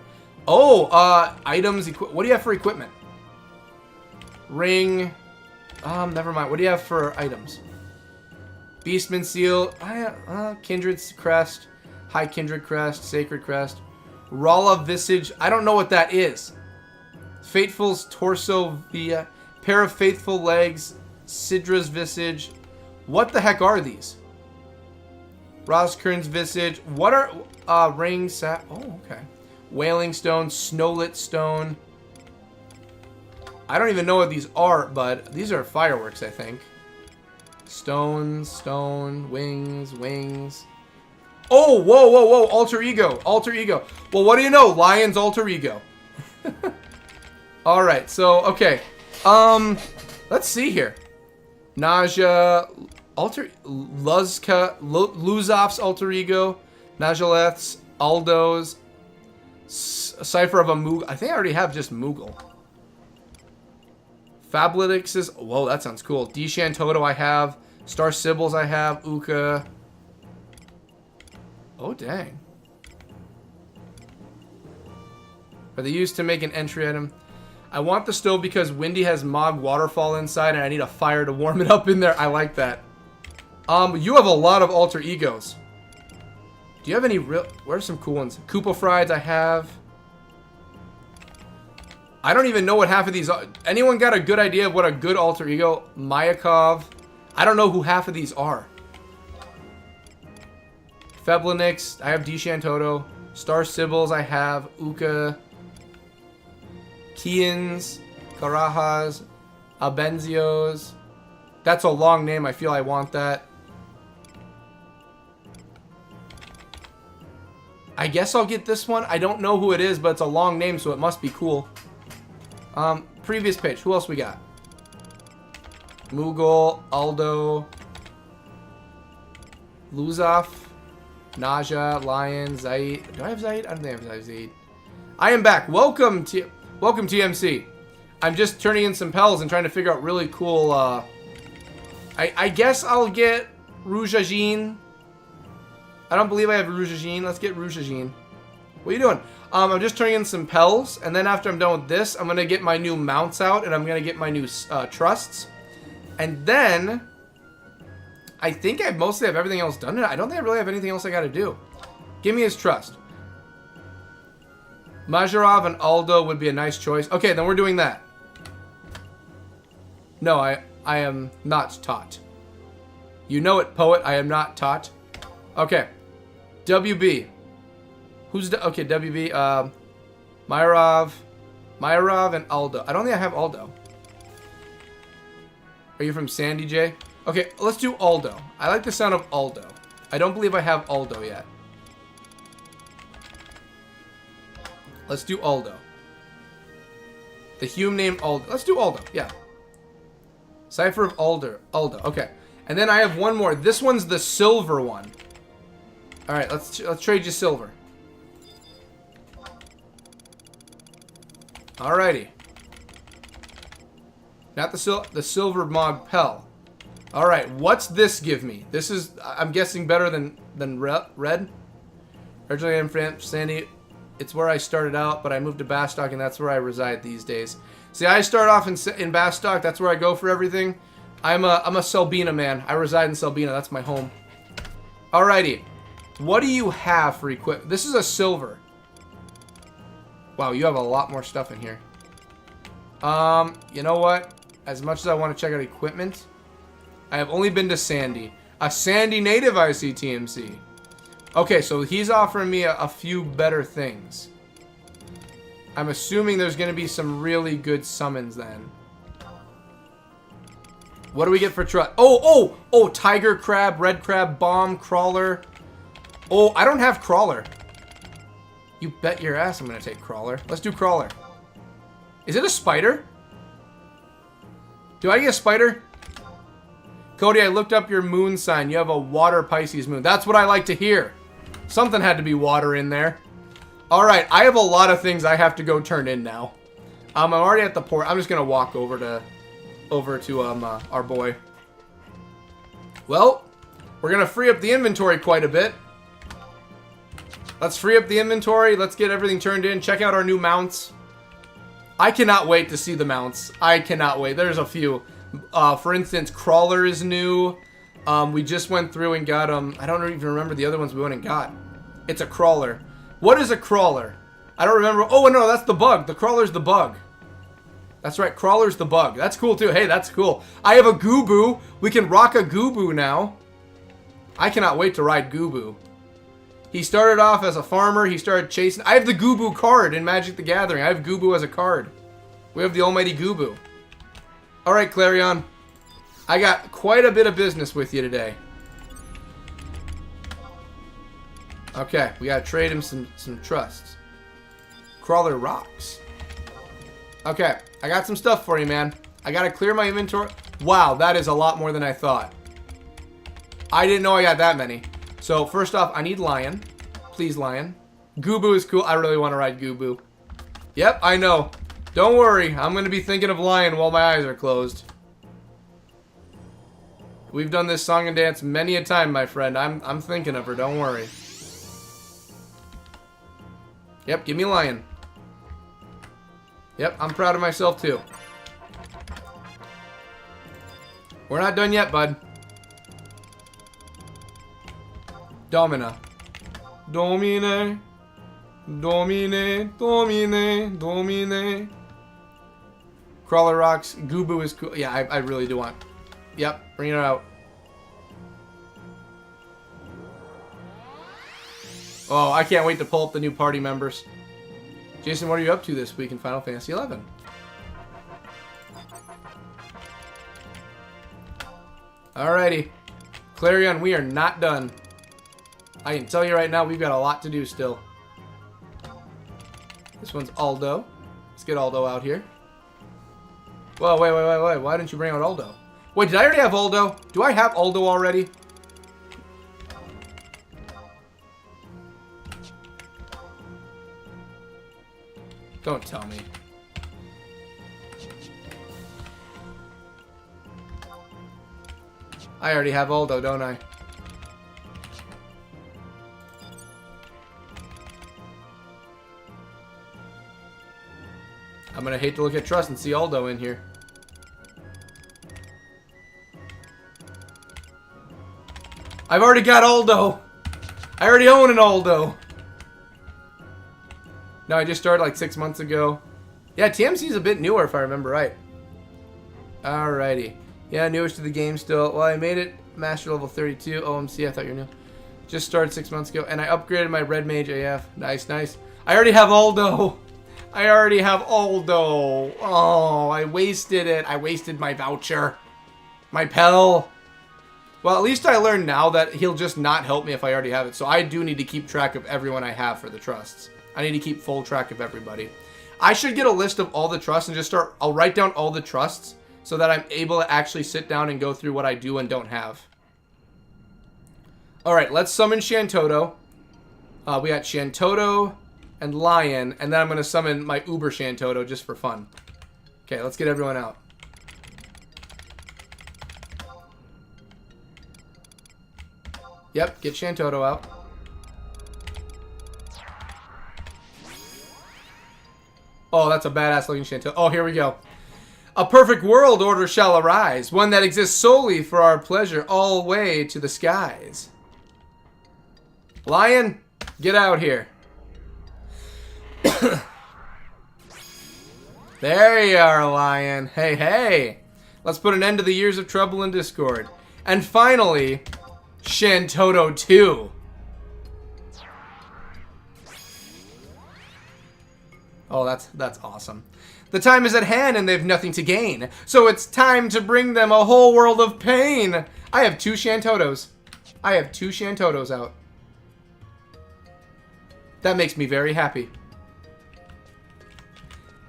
Speaker 2: Oh, items, what do you have for equipment? Ring. Never mind. What do you have for items? Beastman Seal. Kindred's Crest. High Kindred Crest. Sacred Crest. Rala Visage. I don't know what that is. Fateful's Torso Via. Pair of Faithful Legs. Sidra's Visage. What the heck are these? Roskern's Visage. What are rings? Oh, okay. Wailing Stone, Snowlit Stone. I don't even know what these are, but these are fireworks, I think. Stone, wings, wings. Oh, whoa, whoa, whoa. Alter Ego, alter ego. Well, what do you know? Lion's alter ego. Alright, so, okay. Let's see here. Naja, Luzov's alter ego, Najaleth's, Aldo's, Cipher of a Moogle. I think I already have just Moogle. Fabletics' whoa, that sounds cool. Deshantoto I have. Star Sybils I have. Uka. Oh, dang. Are they used to make an entry item? I want the stove because Windy has Mog Waterfall inside and I need a fire to warm it up in there. I like that. You have a lot of alter egos. Do you have any real... Where are some cool ones? Koopa Frieds I have. I don't even know what half of these are. Anyone got a good idea of what a good alter ego? Mayakov. I don't know who half of these are. Feblinix. I have Deshantoto. Star Sibbles I have. Uka. Kians. Karajas. Abenzios. That's a long name. I feel I want that. I guess I'll get this one. I don't know who it is, but it's a long name, so it must be cool. Previous page. Who else we got? Mughal, Aldo, Luzaf, Naja, Lion, Zaid. Do I have Zaid? I don't think I have Zaid. I am back. Welcome TMC. I'm just turning in some pels and trying to figure out really cool, I guess I'll get Rougeagine. I don't believe I have Rougeagine. Let's get Rougeagine. What are you doing? I'm just turning in some pels, and then after I'm done with this, I'm going to get my new mounts out, and I'm going to get my new trusts. And then, I think I mostly have everything else done. I don't think I really have anything else I got to do. Give me his trust. Majarov and Aldo would be a nice choice. Okay, then we're doing that. No, I am not taught. You know it, poet. I am not taught. Okay. WB. Who's okay? WB. Myrov and Aldo. I don't think I have Aldo. Are you from Sandy J? Okay, let's do Aldo. I like the sound of Aldo. I don't believe I have Aldo yet. Let's do Aldo. The Hume name Aldo. Let's do Aldo. Yeah. Cipher of Aldo. Okay. And then I have one more. This one's the silver one. All right. Let's trade you silver. Alrighty. Not the silver Mog Pel. Alright, what's this give me? This is, I'm guessing, better than red? Originally I'm from Sandy. It's where I started out, but I moved to Bastock, and that's where I reside these days. See, I start off in Bastock. That's where I go for everything. I'm a Selbina man. I reside in Selbina. That's my home. Alrighty. What do you have for equipment? This is a silver. Wow, you have a lot more stuff in here. You know what? As much as I want to check out equipment, I have only been to Sandy. A Sandy native, I see, TMC. Okay, so he's offering me a few better things. I'm assuming there's going to be some really good summons then. What do we get for trust? Oh, Tiger Crab, Red Crab, Bomb, Crawler. Oh, I don't have Crawler. You bet your ass I'm going to take Crawler. Let's do Crawler. Is it a spider? Do I get a spider? Cody, I looked up your moon sign. You have a water Pisces moon. That's what I like to hear. Something had to be water in there. Alright, I have a lot of things I have to go turn in now. I'm already at the port. I'm just going to walk over to our boy. Well, we're going to free up the inventory quite a bit. Let's free up the inventory. Let's get everything turned in. Check out our new mounts. I cannot wait to see the mounts. I cannot wait. There's a few. For instance, Crawler is new. We just went through and got I don't even remember the other ones we went and got. It's a Crawler. What is a Crawler? I don't remember. Oh, no, that's the bug. The Crawler's the bug. That's right. Crawler's the bug. That's cool, too. Hey, that's cool. I have a Goobbue. We can rock a Goobbue now. I cannot wait to ride Goobbue. He started off as a farmer. He started chasing. I have the Goobbue card in Magic the Gathering. I have Goobbue as a card. We have the almighty Goobbue. All right, Clarion. I got quite a bit of business with you today. Okay, we gotta trade him some trusts. Crawler rocks. Okay, I got some stuff for you, man. I gotta clear my inventory. Wow, that is a lot more than I thought. I didn't know I got that many. So, first off, I need Lion. Please, Lion. Goobbue is cool. I really want to ride Goobbue. Yep, I know. Don't worry. I'm going to be thinking of Lion while my eyes are closed. We've done this song and dance many a time, my friend. I'm thinking of her. Don't worry. Yep, give me Lion. Yep, I'm proud of myself too. We're not done yet, bud. Domina. Domine. Domine. Domine. Domine. Crawler rocks. Goobu is cool. Yeah, I really do want. Yep, bring it out. Oh, I can't wait to pull up the new party members. Jason, what are you up to this week in Final Fantasy XI? Alrighty. Clarion, we are not done. I can tell you right now, we've got a lot to do still. This one's Aldo. Let's get Aldo out here. Whoa, wait. Why didn't you bring out Aldo? Wait, did I already have Aldo? Do I have Aldo already? Don't tell me. I already have Aldo, don't I? I'm gonna hate to look at Trust and see Aldo in here. I've already got Aldo! I already own an Aldo! No, I just started like 6 months ago. Yeah, TMC's a bit newer if I remember right. Alrighty. Yeah, newish to the game still. Well, I made it Master Level 32. OMC, I thought you were new. Just started 6 months ago. And I upgraded my Red Mage AF. Nice, nice. I already have Aldo. I already have Aldo. Oh, I wasted it. I wasted my voucher. My Pell. Well, at least I learned now that he'll just not help me if I already have it. So I do need to keep track of everyone I have for the trusts. I need to keep full track of everybody. I should get a list of all the trusts and just start... I'll write down all the trusts so that I'm able to actually sit down and go through what I do and don't have. Alright, let's summon Shantoto. We got Shantoto and Lion, and then I'm going to summon my Uber Shantoto just for fun. Okay, let's get everyone out. Yep, get Shantoto out. Oh, that's a badass looking Shantoto. Oh, here we go. A perfect world order shall arise, one that exists solely for our pleasure, all way to the skies. Lion, get out here. There you are, Lion. Hey, hey. Let's put an end to the years of trouble and discord. And finally, Shantoto 2. Oh, that's awesome. The time is at hand and they've nothing to gain. So it's time to bring them a whole world of pain. I have 2 Shantotos. I have 2 Shantotos out. That makes me very happy.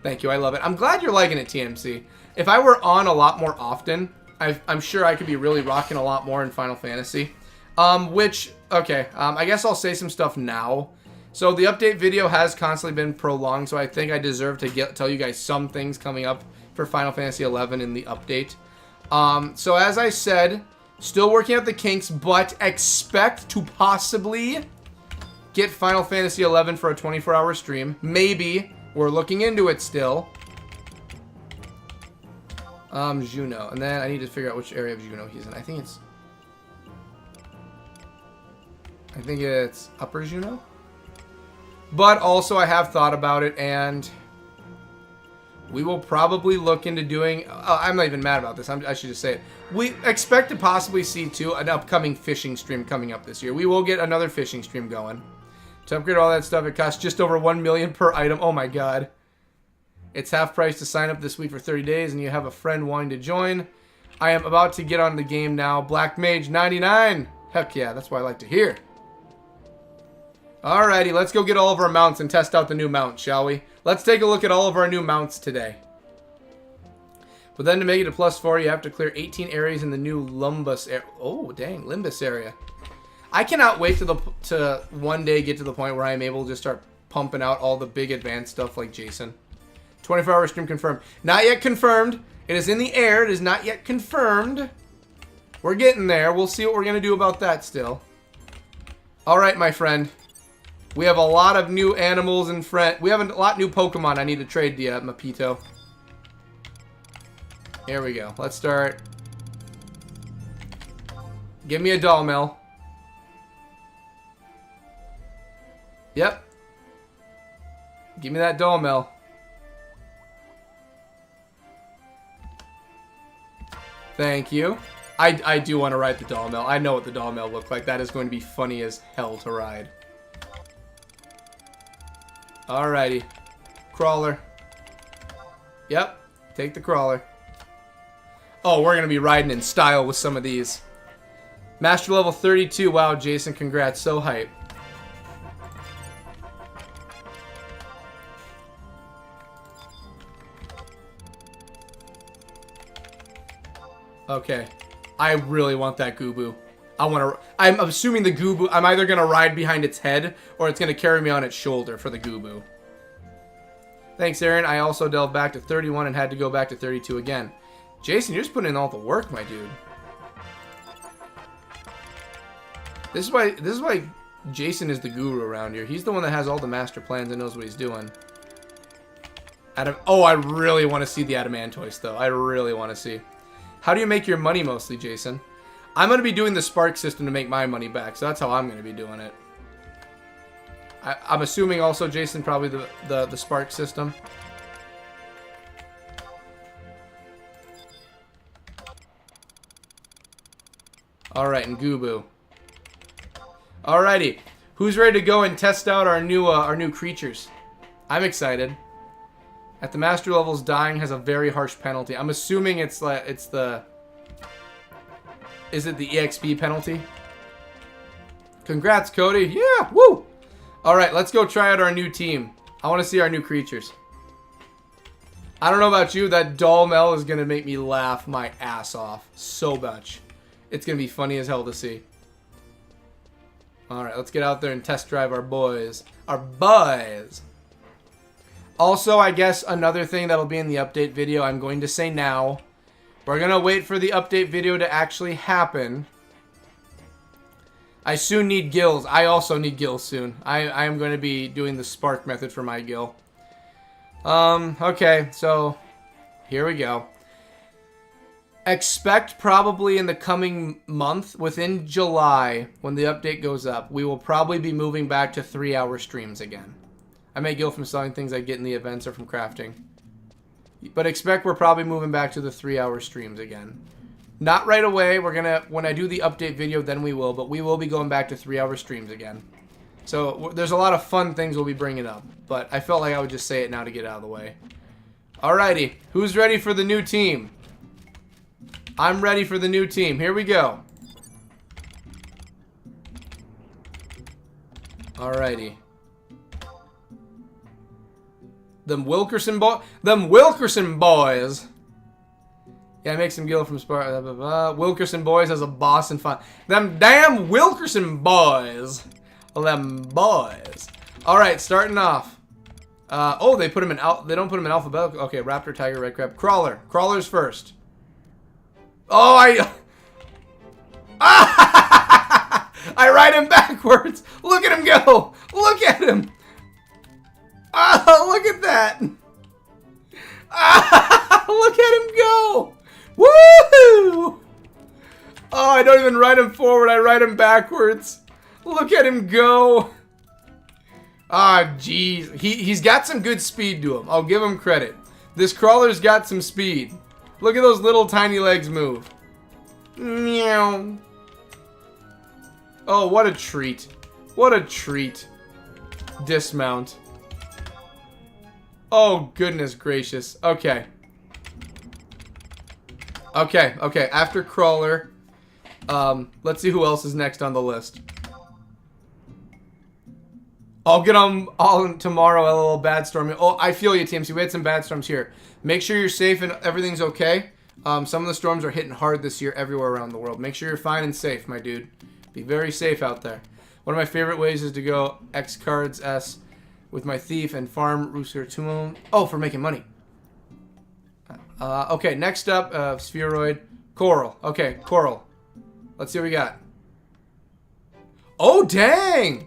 Speaker 2: Thank you, I love it. I'm glad you're liking it, TMC. If I were on a lot more often, I'm sure I could be really rocking a lot more in Final Fantasy. Okay, I guess I'll say some stuff now. So the update video has constantly been prolonged, so I think I deserve to tell you guys some things coming up for Final Fantasy XI in the update. So as I said, still working out the kinks, but expect to possibly get Final Fantasy XI for a 24-hour stream. Maybe. We're looking into it still. Juno. And then I need to figure out which area of Juno he's in. I think it's Upper Juno. But also I have thought about it, and we will probably look into doing... I'm not even mad about this. I should just say it. We expect to possibly see, too, an upcoming fishing stream coming up this year. We will get another fishing stream going. To upgrade all that stuff, it costs just over 1 million per item. Oh my god. It's half price to sign up this week for 30 days, and you have a friend wanting to join. I am about to get on the game now. Black Mage 99. Heck yeah, that's what I like to hear. Alrighty, let's go get all of our mounts and test out the new mount, shall we? Let's take a look at all of our new mounts today. But then to make it a +4, you have to clear 18 areas in the new Limbus area. Oh, dang, Limbus area. I cannot wait to one day get to the point where I am able to just start pumping out all the big advanced stuff like Jason. 24-hour stream confirmed. Not yet confirmed. It is in the air. It is not yet confirmed. We're getting there. We'll see what we're going to do about that still. Alright, my friend. We have a lot of new animals and we have a lot of new Pokemon I need to trade to you, Mapito. Here we go. Let's start. Give me a Dolmel. Yep. Give me that Dolmel. Thank you. I do want to ride the Dolmel. I know what the Dolmel looks like. That is going to be funny as hell to ride. Alrighty. Crawler. Yep. Take the Crawler. Oh, we're going to be riding in style with some of these. Master level 32. Wow, Jason, congrats. So hype. Okay. I really want that Goobu. I'm assuming the Goobu, I'm either going to ride behind its head or it's going to carry me on its shoulder for the Goobu. Thanks, Aaron. I also delved back to 31 and had to go back to 32 again. Jason, you're just putting in all the work, my dude. This is why Jason is the guru around here. He's the one that has all the master plans and knows what he's doing. Oh, I really want to see the Adamantoise, though. I really want to see. How do you make your money mostly, Jason? I'm going to be doing the Spark system to make my money back, so that's how I'm going to be doing it. I'm assuming also, Jason, probably the Spark system. Alright, and Goobu. Alrighty. Who's ready to go and test out our new creatures? I'm excited. At the master levels, dying has a very harsh penalty. I'm assuming it's the... Is it the EXP penalty? Congrats, Cody. Yeah, woo! Alright, let's go try out our new team. I want to see our new creatures. I don't know about you, that Dolmel is going to make me laugh my ass off so much. It's going to be funny as hell to see. Alright, let's get out there and test drive our boys. Our boys! Also, I guess another thing that'll be in the update video, I'm going to say now. We're going to wait for the update video to actually happen. I soon need gills. I also need gills soon. I am going to be doing the Spark method for my gill. Okay, so here we go. Expect probably in the coming month, within July, when the update goes up, we will probably be moving back to 3-hour streams again. I may gill from selling things I get in the events or from crafting. But expect we're probably moving back to the 3-hour streams again. Not right away. We're gonna, when I do the update video, then we will. But we will be going back to 3-hour streams again. So there's a lot of fun things we'll be bringing up. But I felt like I would just say it now to get out of the way. Alrighty. Who's ready for the new team? I'm ready for the new team. Here we go. Alrighty. Them Wilkerson boys. Yeah, make some gill from Spark. Wilkerson boys as a boss and fun. Them damn Wilkerson boys. Them boys. Alright, starting off. Oh, they put him in they don't put him in alphabetical. Okay, Raptor, Tiger, Red Crab. Crawler. Crawler's first. Oh, I ride him backwards. Look at him go. Look at him. Oh, look at that. Look at him go. Woo! Oh, I don't even ride him forward. I ride him backwards. Look at him go. Ah, jeez. He's got some good speed to him. I'll give him credit. This crawler's got some speed. Look at those little tiny legs move. Meow. Oh, what a treat. What a treat. Dismount. Oh, goodness gracious. Okay. Okay, okay. After Crawler, let's see who else is next on the list. I'll get on all tomorrow, LOL bad storm. Oh, I feel you, TMC. We had some bad storms here. Make sure you're safe and everything's okay. Some of the storms are hitting hard this year everywhere around the world. Make sure you're fine and safe, my dude. Be very safe out there. One of my favorite ways is to go X cards S with my thief and farm Rooster Tumo. Oh, for making money. Okay, next up, Spheroid. Coral. Okay, Coral. Let's see what we got. Oh, dang!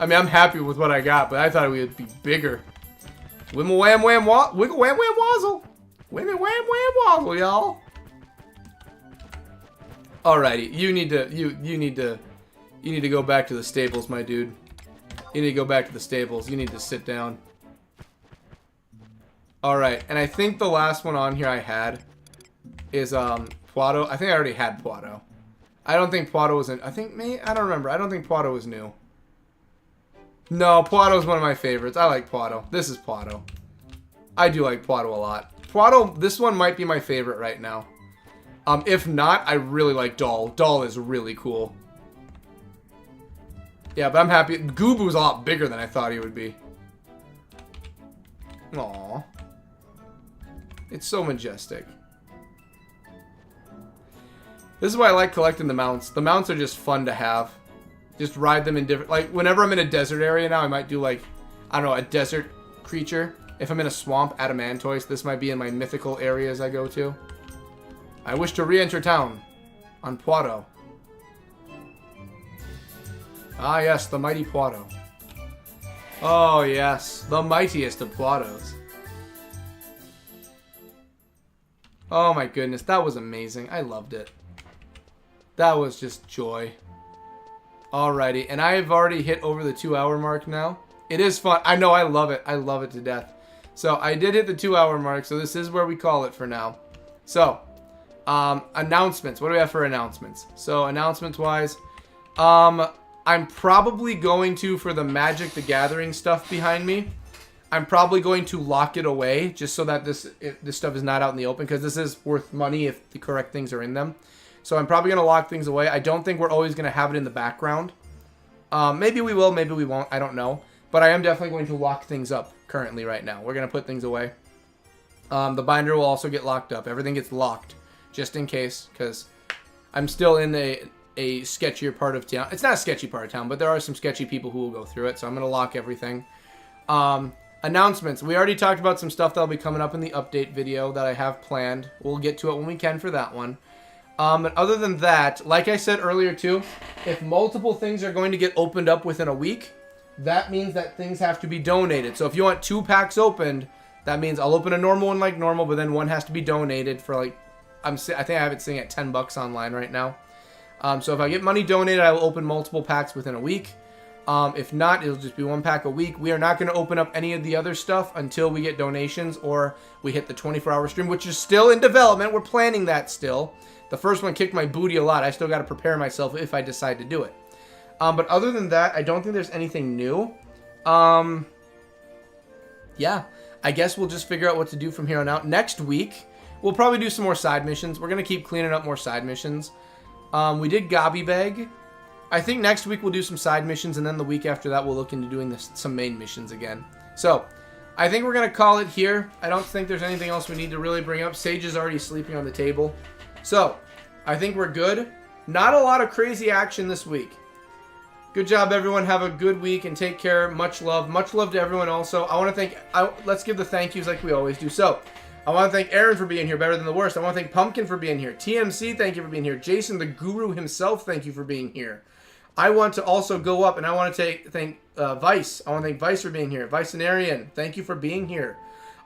Speaker 2: I mean, I'm happy with what I got, but I thought it would be bigger. Wiggle wham wham wiggle wham wham wazzle. Wiggle wham wham wazzle, y'all. Alrighty, you need to go back to the stables, my dude. You need to go back to the stables. You need to sit down. Alright, and I think the last one on here I had is Poitot. I think I already had Poitot. I don't think Poitot was in. I don't remember. I don't think Poitot was new. No, Poitot is one of my favorites. I like Poitot. This is Poitot. I do like Poitot a lot. Poitot, this one might be my favorite right now. If not, I really like Doll. Doll is really cool. Yeah, but I'm happy. Goobu's a lot bigger than I thought he would be. Aww. It's so majestic. This is why I like collecting the mounts. The mounts are just fun to have. Just ride them in different... Like, whenever I'm in a desert area now, I might do, like, I don't know, a desert creature. If I'm in a swamp, Adamantoise. This might be in my mythical areas I go to. I wish to re-enter town on Poitot. Ah, yes, the mighty Poitot. Oh, yes, the mightiest of Poitots. Oh, my goodness, that was amazing. I loved it. That was just joy. Alrighty, and I have already hit over the 2-hour mark now. It is fun. I know, I love it. I love it to death. So, I did hit the 2-hour mark, so this is where we call it for now. So, announcements. What do we have for announcements? So, announcements-wise, I'm probably going to, for the Magic the Gathering stuff behind me, I'm probably going to lock it away, just so that this stuff is not out in the open, because this is worth money if the correct things are in them. So I'm probably going to lock things away. I don't think we're always going to have it in the background. Maybe we will, maybe we won't. I don't know. But I am definitely going to lock things up currently right now. We're going to put things away. The binder will also get locked up. Everything gets locked, just in case, because I'm still in a sketchier part of town. It's not a sketchy part of town, but there are some sketchy people who will go through it, so I'm going to lock everything. Announcements. We already talked about some stuff that'll be coming up in the update video that I have planned. We'll get to it when we can for that one. And other than that, like I said earlier too, if multiple things are going to get opened up within a week, that means that things have to be donated. So if you want 2 packs opened, that means I'll open a normal one like normal, but then one has to be donated for like, I think I have it sitting at $10 online right now. So if I get money donated, I will open multiple packs within a week. If not, it'll just be 1 pack a week. We are not going to open up any of the other stuff until we get donations or we hit the 24-hour stream, which is still in development. We're planning that still. The first one kicked my booty a lot. I still got to prepare myself if I decide to do it. But other than that, I don't think there's anything new. Yeah, I guess we'll just figure out what to do from here on out. Next week, we'll probably do some more side missions. We're going to keep cleaning up more side missions. We did Gobby Bag. I think next week we'll do some side missions, and then the week after that we'll look into doing some main missions again. So, I think we're going to call it here. I don't think there's anything else we need to really bring up. Sage is already sleeping on the table. So, I think we're good. Not a lot of crazy action this week. Good job, everyone. Have a good week and take care. Much love. Much love to everyone also. I want to thank... let's give the thank yous like we always do. So, I want to thank Aaron for being here, better than the worst. I want to thank Pumpkin for being here. TMC, thank you for being here. Jason, the guru himself, thank you for being here. I want to also go up and I want to thank Vice. I want to thank Vice for being here. Vicenarian, thank you for being here.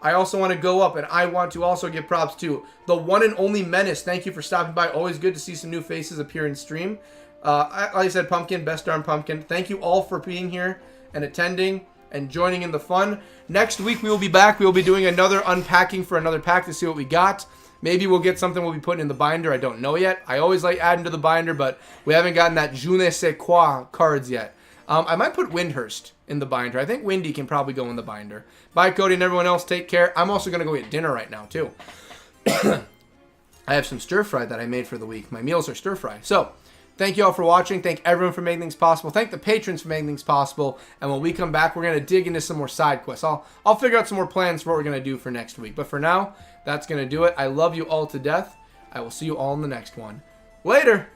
Speaker 2: I also want to go up and I want to also give props to the one and only Menace. Thank you for stopping by. Always good to see some new faces appear in stream. Like I said, Pumpkin, best darn Pumpkin. Thank you all for being here and attending and joining in the fun. Next week we will be back. We will be doing another unpacking for another pack to see what we got. Maybe we'll get something we'll be putting in the binder. I don't know yet. I always like adding to the binder, but we haven't gotten that je ne sais quoi cards yet. I might put Windhurst in the binder. I think Windy can probably go in the binder. Bye, Cody, and everyone else. Take care. I'm also going to go eat dinner right now, too. I have some stir-fry that I made for the week. My meals are stir-fry. So, thank you all for watching. Thank everyone for making things possible. Thank the patrons for making things possible. And when we come back, we're going to dig into some more side quests. I'll figure out some more plans for what we're going to do for next week. But for now, that's going to do it. I love you all to death. I will see you all in the next one. Later!